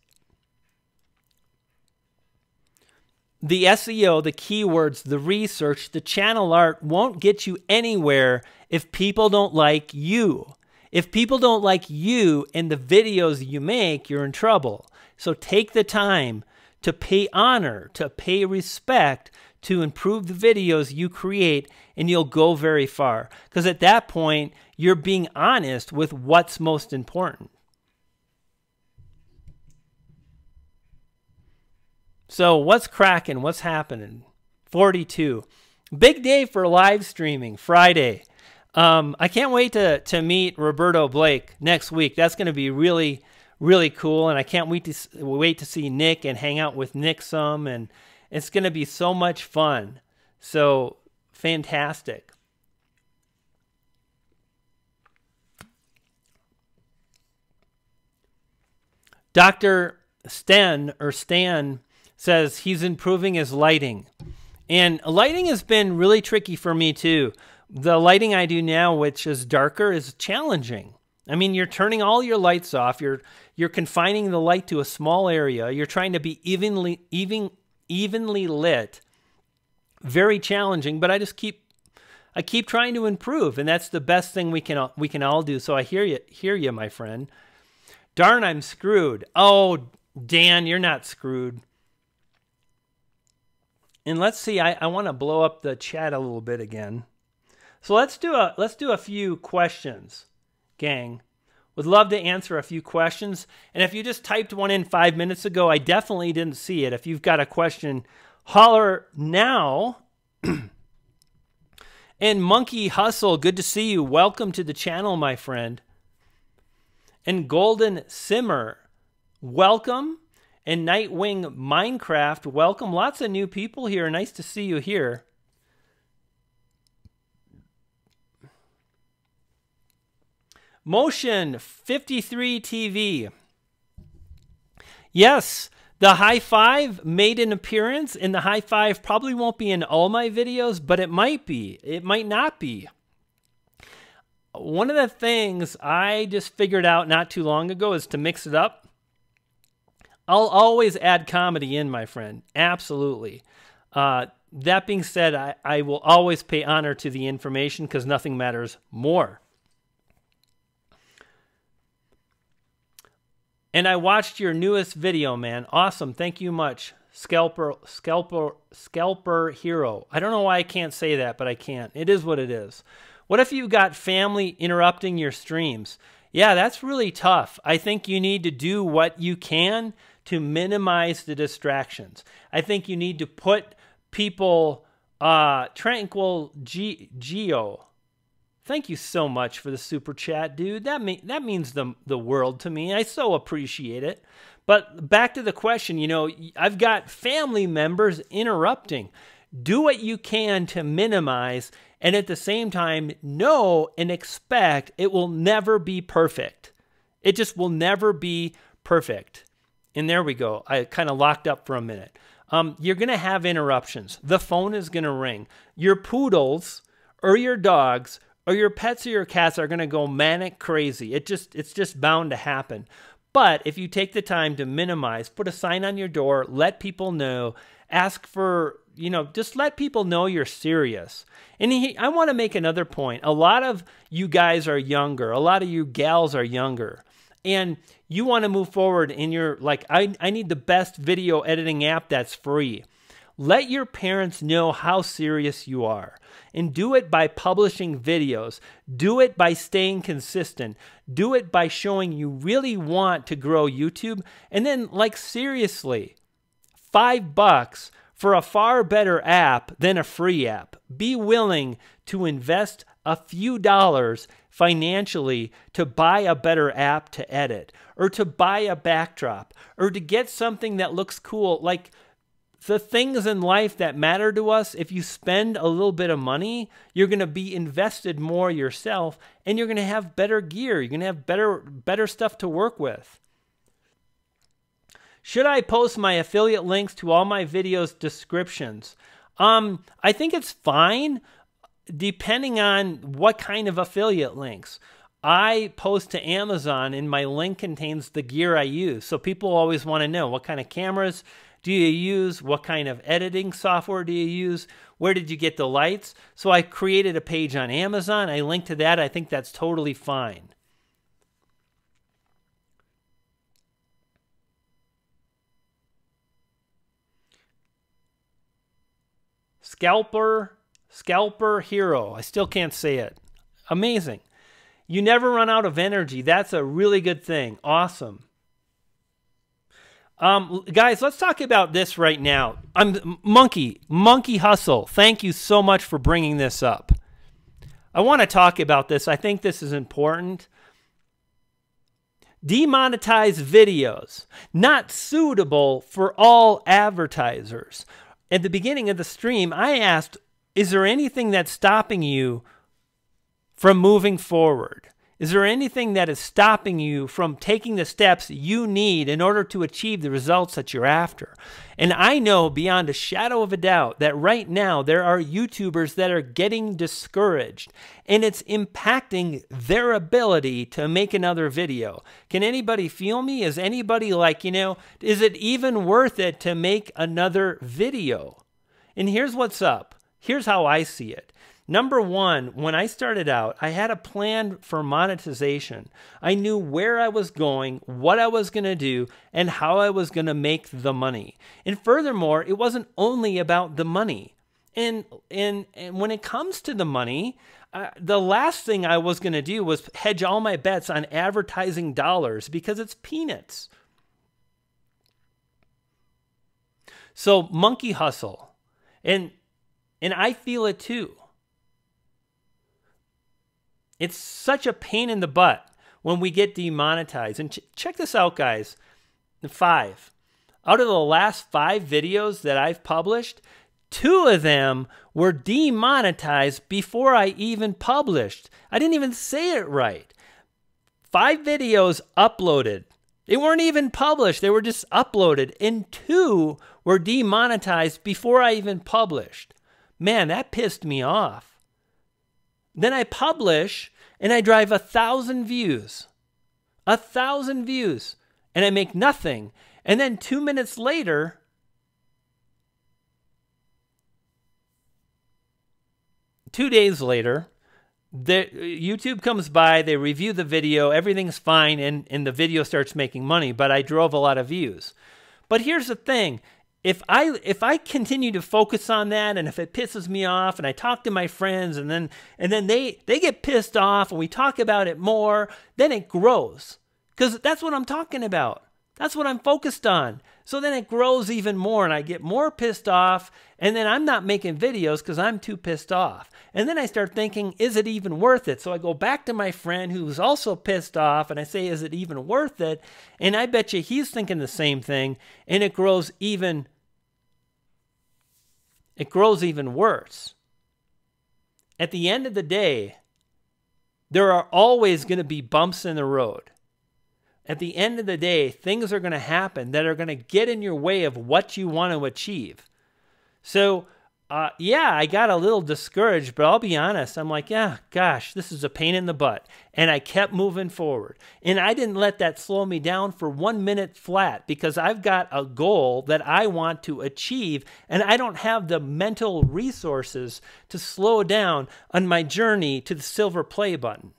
The SEO, the keywords, the research, the channel art won't get you anywhere if people don't like you. If people don't like you and the videos you make, you're in trouble. So take the time to pay honor, to pay respect, to improve the videos you create, and you'll go very far. Because at that point, you're being honest with what's most important. So what's cracking? What's happening? 42. Big day for live streaming, Friday. I can't wait to meet Roberto Blake next week. That's going to be really, really cool. And I can't wait to see Nick and hang out with Nick some. And it's going to be so much fun. So fantastic. Dr. Stan says he's improving his lighting. And lighting has been really tricky for me too. The lighting I do now, which is darker, is challenging. I mean, you're turning all your lights off. You're confining the light to a small area. You're trying to be evenly lit. Very challenging, but I keep trying to improve, and that's the best thing we can all do. So I hear you, my friend. Darn, I'm screwed. Oh, Dan, you're not screwed. And let's see, I want to blow up the chat a little bit again. So let's do a few questions, gang. Would love to answer a few questions. And if you just typed one in 5 minutes ago, I definitely didn't see it. If you've got a question, holler now. And Monkey Hustle, good to see you. Welcome to the channel, my friend. And Golden Simmer, welcome. And Nightwing Minecraft, welcome. Lots of new people here. Nice to see you here. Motion 53 TV. Yes, the high five made an appearance, and the high five probably won't be in all my videos, but it might be. It might not be. One of the things I just figured out not too long ago is to mix it up. I'll always add comedy in, my friend. Absolutely. That being said, I will always pay honor to the information because nothing matters more. And I watched your newest video, man. Awesome. Thank you much Scalper hero. I don't know why I can't say that, but I can't. It is what it is. What if you've got family interrupting your streams? Yeah, that's really tough. I think you need to do what you can to minimize the distractions. I think you need to put people, Tranquil Geo. Thank you so much for the super chat, dude. That means the world to me. I so appreciate it. But back to the question, you know, I've got family members interrupting. Do what you can to minimize, and at the same time, know and expect it will never be perfect. It just will never be perfect. And there we go. I kind of locked up for a minute. You're going to have interruptions. The phone is going to ring. Your poodles or your dogs or your pets or your cats are going to go manic crazy. It's just bound to happen. But if you take the time to minimize, put a sign on your door, let people know, ask for, you know, just let people know you're serious. And I want to make another point. A lot of you guys are younger. A lot of you gals are younger. And you want to move forward and you're like, I need the best video editing app that's free. Let your parents know how serious you are. And do it by publishing videos. Do it by staying consistent. Do it by showing you really want to grow YouTube. And then, like, seriously, $5 for a far better app than a free app. Be willing to invest a few dollars financially to buy a better app to edit, or to buy a backdrop, or to get something that looks cool. Like, the things in life that matter to us, if you spend a little bit of money, you're going to be invested more yourself, and you're going to have better gear. You're going to have better stuff to work with. Should I post my affiliate links to all my videos descriptions? I think it's fine, depending on what kind of affiliate links. I post to Amazon, and my link contains the gear I use. So people always want to know, what kind of cameras do you use? What kind of editing software do you use? Where did you get the lights? So I created a page on Amazon. I linked to that. I think that's totally fine. Scalper hero. I still can't say it. Amazing. You never run out of energy. That's a really good thing. Awesome. Guys, let's talk about this right now. Monkey Hustle. Thank you so much for bringing this up. I want to talk about this. I think this is important. Demonetized videos, not suitable for all advertisers. At the beginning of the stream, I asked, is there anything that's stopping you from moving forward? Is there anything that is stopping you from taking the steps you need in order to achieve the results that you're after? And I know beyond a shadow of a doubt that right now there are YouTubers that are getting discouraged, and it's impacting their ability to make another video. Can anybody feel me? Is anybody like, you know, is it even worth it to make another video? And here's what's up. Here's how I see it. Number one, when I started out, I had a plan for monetization. I knew where I was going, what I was going to do, and how I was going to make the money. And furthermore, it wasn't only about the money. And when it comes to the money, the last thing I was going to do was hedge all my bets on advertising dollars, because it's peanuts. So monkey hustle. And I feel it too. It's such a pain in the butt when we get demonetized. And check this out, guys. 5. Out of the last 5 videos that I've published, 2 of them were demonetized before I even published. I didn't even say it right. 5 videos uploaded. They weren't even published. They were just uploaded. And 2 were demonetized before I even published. Man, that pissed me off. Then I publish, and I drive 1,000 views. 1,000 views. And I make nothing. And then 2 minutes later, two days later, YouTube comes by, they review the video, everything's fine, and the video starts making money, but I drove a lot of views. But here's the thing. if I continue to focus on that, and if it pisses me off, and I talk to my friends, and then they get pissed off, and we talk about it more, then it grows. Because that's what I'm talking about. That's what I'm focused on. So then it grows even more, and I get more pissed off, and then I'm not making videos because I'm too pissed off. And then I start thinking, is it even worth it? So I go back to my friend who's also pissed off, and I say, is it even worth it? And I bet you he's thinking the same thing, and it grows even worse. At the end of the day, there are always going to be bumps in the road. At the end of the day, things are going to happen that are going to get in your way of what you want to achieve. So, yeah, I got a little discouraged, but I'll be honest. I'm like, yeah, gosh, this is a pain in the butt. And I kept moving forward. And I didn't let that slow me down for 1 minute flat, because I've got a goal that I want to achieve, and I don't have the mental resources to slow down on my journey to the silver play button.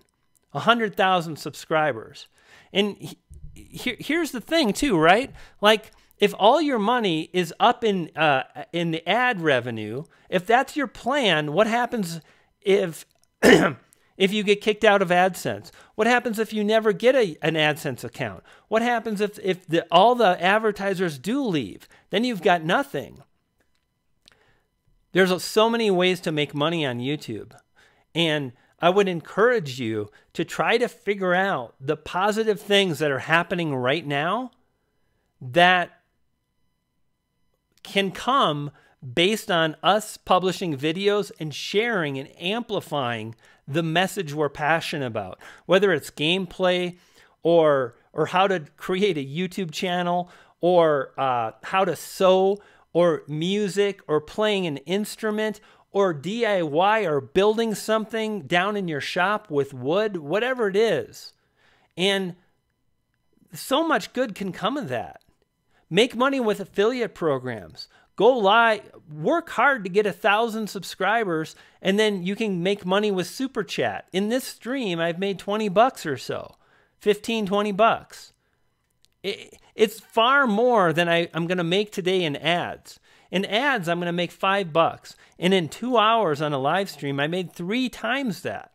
100,000 subscribers. And here's the thing too, right? Like, if all your money is up in the ad revenue, if that's your plan, what happens if if you get kicked out of AdSense? What happens if you never get an AdSense account? What happens if all the advertisers do leave? Then you've got nothing. There's so many ways to make money on YouTube, and I would encourage you to try to figure out the positive things that are happening right now that can come based on us publishing videos and sharing and amplifying the message we're passionate about, whether it's gameplay or how to create a YouTube channel, or how to sew, or music, or playing an instrument, or DIY, or building something down in your shop with wood, whatever it is. And so much good can come of that. Make money with affiliate programs. Go live, work hard to get 1,000 subscribers, and then you can make money with Super Chat. In this stream, I've made 20 bucks or so, 15, 20 bucks. It's far more than I'm going to make today in ads. In ads, I'm going to make $5. And in 2 hours on a live stream, I made 3 times that.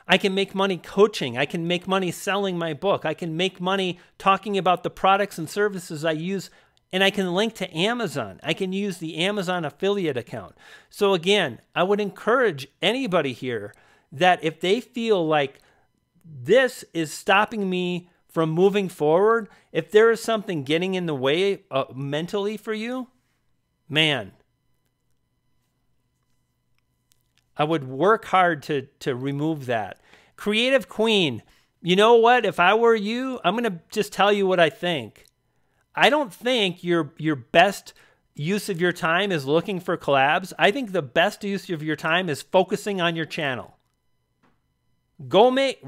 I can make money coaching. I can make money selling my book. I can make money talking about the products and services I use, and I can link to Amazon. I can use the Amazon affiliate account. So again, I would encourage anybody here that if they feel like this is stopping me from moving forward, if there is something getting in the way mentally for you, man, I would work hard to remove that. Creative Queen, you know what? If I were you, I'm going to just tell you what I think. I don't think your best use of your time is looking for collabs. I think the best use of your time is focusing on your channel. Go make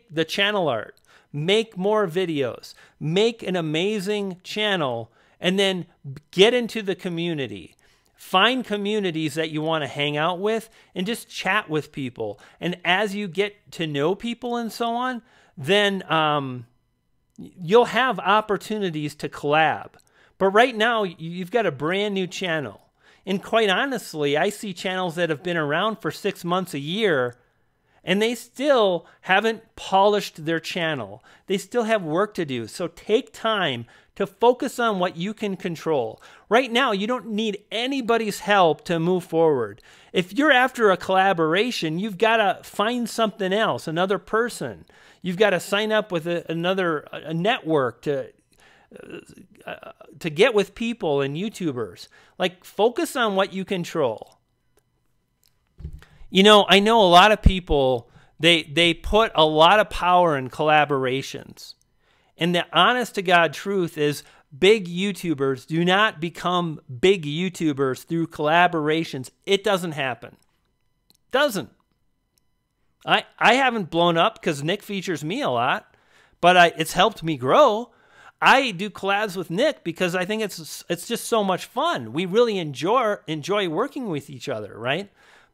the channel art. Make more videos. Make an amazing channel, and then get into the community. Find communities that you want to hang out with and just chat with people. And as you get to know people and so on, then you'll have opportunities to collab. But right now, you've got a brand new channel. And quite honestly, I see channels that have been around for 6 months, a year, and they still haven't polished their channel. They still have work to do. So take time to focus on what you can control. Right now, you don't need anybody's help to move forward. If you're after a collaboration, you've got to find something else, another person. You've got to sign up with a network to get with people and YouTubers. Like, focus on what you control. You know, I know a lot of people, they put a lot of power in collaborations. And the honest to God truth is, big YouTubers do not become big YouTubers through collaborations. It doesn't happen. Doesn't. I haven't blown up because Nick features me a lot, but it's helped me grow. I do collabs with Nick because I think it's just so much fun. We really enjoy working with each other, right?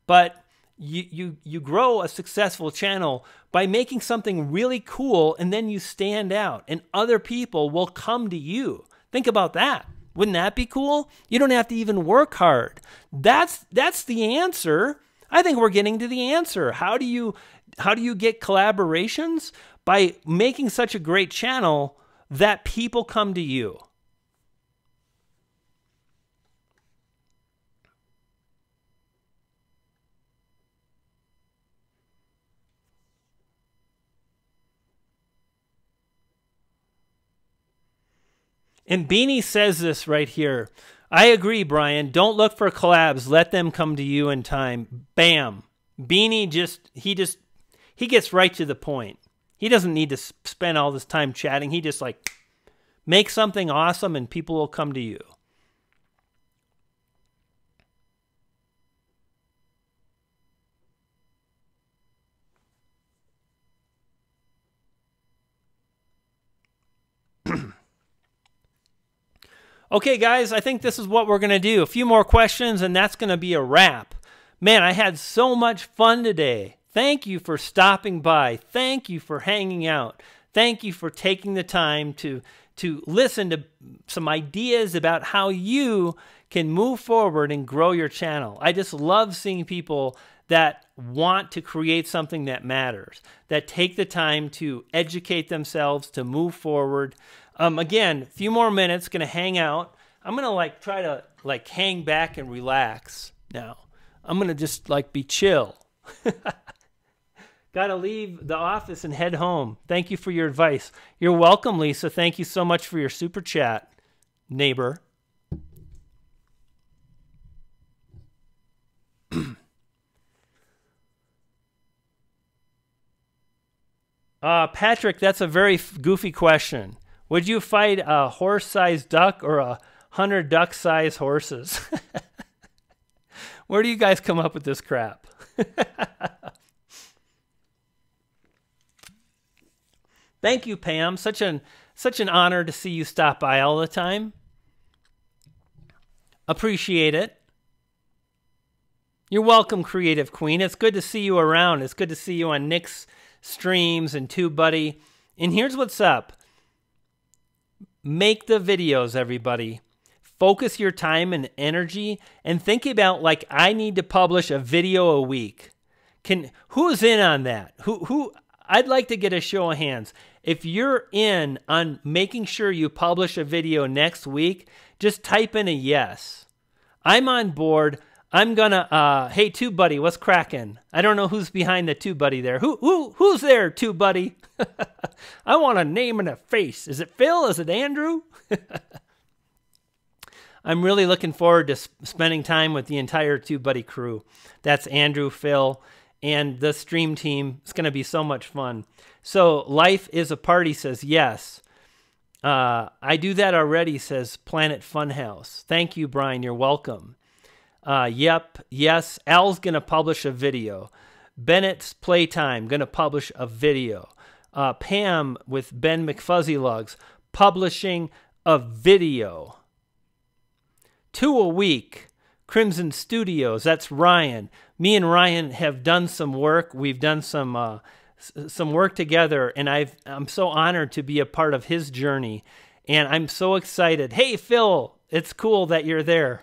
But You grow a successful channel by making something really cool, and then you stand out and other people will come to you. Think about that. Wouldn't that be cool? You don't have to even work hard. That's the answer. I think we're getting to the answer. How do you get collaborations? By making such a great channel that people come to you. And Beanie says this right here. I agree, Brian. Don't look for collabs. Let them come to you in time. Bam. Beanie he gets right to the point. He doesn't need to spend all this time chatting. He just like make something awesome and people will come to you. Okay, guys, I think this is what we're going to do. A few more questions, and that's going to be a wrap. Man, I had so much fun today. Thank you for stopping by. Thank you for hanging out. Thank you for taking the time to listen to some ideas about how you can move forward and grow your channel. I just love seeing people that want to create something that matters, that take the time to educate themselves, to move forward. Again, a few more minutes, going to hang out. I'm going to try to hang back and relax now. I'm going to just be chill. Got to leave the office and head home. Thank you for your advice. You're welcome, Lisa. Thank you so much for your super chat, neighbor. Patrick, that's a very goofy question. Would you fight a horse-sized duck or 100 duck-sized horses? Where do you guys come up with this crap? Thank you, Pam. Such an honor to see you stop by all the time. Appreciate it. You're welcome, Creative Queen. It's good to see you around. It's good to see you on Nick's streams and TubeBuddy. And here's what's up. Make the videos, everybody. Focus your time and energy and think about I need to publish a video a week. Who's in on that? Who I'd like to get a show of hands. If you're in on making sure you publish a video next week, just type in a yes. I'm on board. I'm gonna hey TubeBuddy, what's cracking? I don't know who's behind the TubeBuddy there. Who's there, TubeBuddy? I want a name and a face. Is it Phil? Is it Andrew? I'm really looking forward to spending time with the entire TubeBuddy crew. That's Andrew, Phil, and the stream team. It's going to be so much fun. So Life is a Party says yes. I do that already, says Planet Funhouse. Thank you, Brian. You're welcome. Yep, yes. Al's going to publish a video. Bennett's Playtime going to publish a video. Pam with Ben McFuzzylugs publishing a video. 2 a week. Crimson Studios, that's Ryan. Me and Ryan have done some work. We've done some work together, and I'm so honored to be a part of his journey. And I'm so excited. Hey, Phil, it's cool that you're there.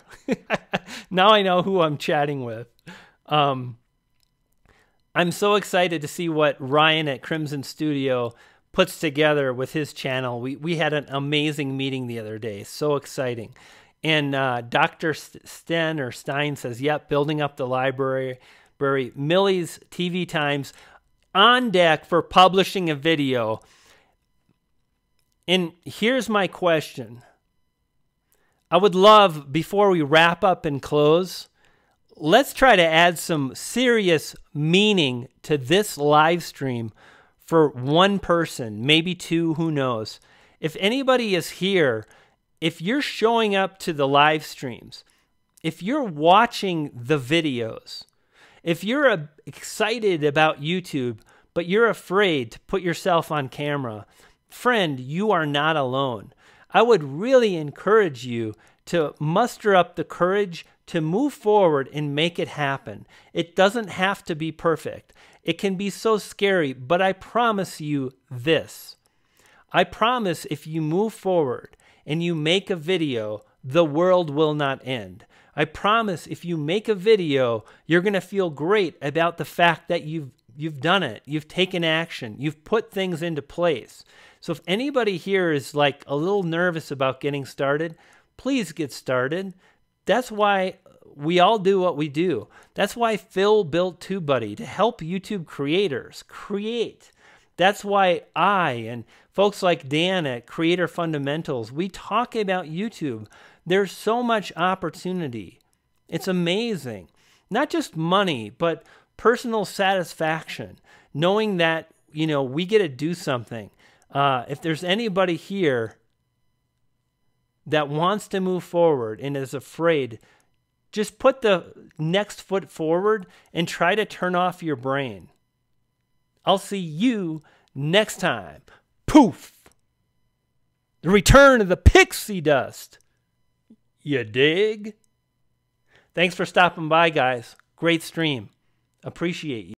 Now I know who I'm chatting with. I'm so excited to see what Ryan at Crimson Studio puts together with his channel. We had an amazing meeting the other day. So exciting. And Dr. Stein says, yep, building up the library. Millie's TV Times on deck for publishing a video. And here's my question. I would love, before we wrap up and close, let's try to add some serious meaning to this live stream for one person, maybe 2, who knows. If anybody is here, if you're showing up to the live streams, if you're watching the videos, if you're excited about YouTube, but you're afraid to put yourself on camera, friend, you are not alone. I would really encourage you to muster up the courage to move forward and make it happen. It doesn't have to be perfect. It can be so scary, but I promise you this. I promise if you move forward and you make a video, the world will not end. I promise if you make a video, you're going to feel great about the fact that you've done it. You've taken action. You've put things into place. So if anybody here is like a little nervous about getting started, please get started. That's why we all do what we do. That's why Phil built TubeBuddy, to help YouTube creators create. That's why I and folks like Dan at Creator Fundamentals, we talk about YouTube. There's so much opportunity. It's amazing. Not just money, but personal satisfaction. Knowing that, we get to do something. If there's anybody here that wants to move forward and is afraid, just put the next foot forward and try to turn off your brain. I'll see you next time. Poof! The return of the pixie dust. You dig? Thanks for stopping by, guys. Great stream. Appreciate you.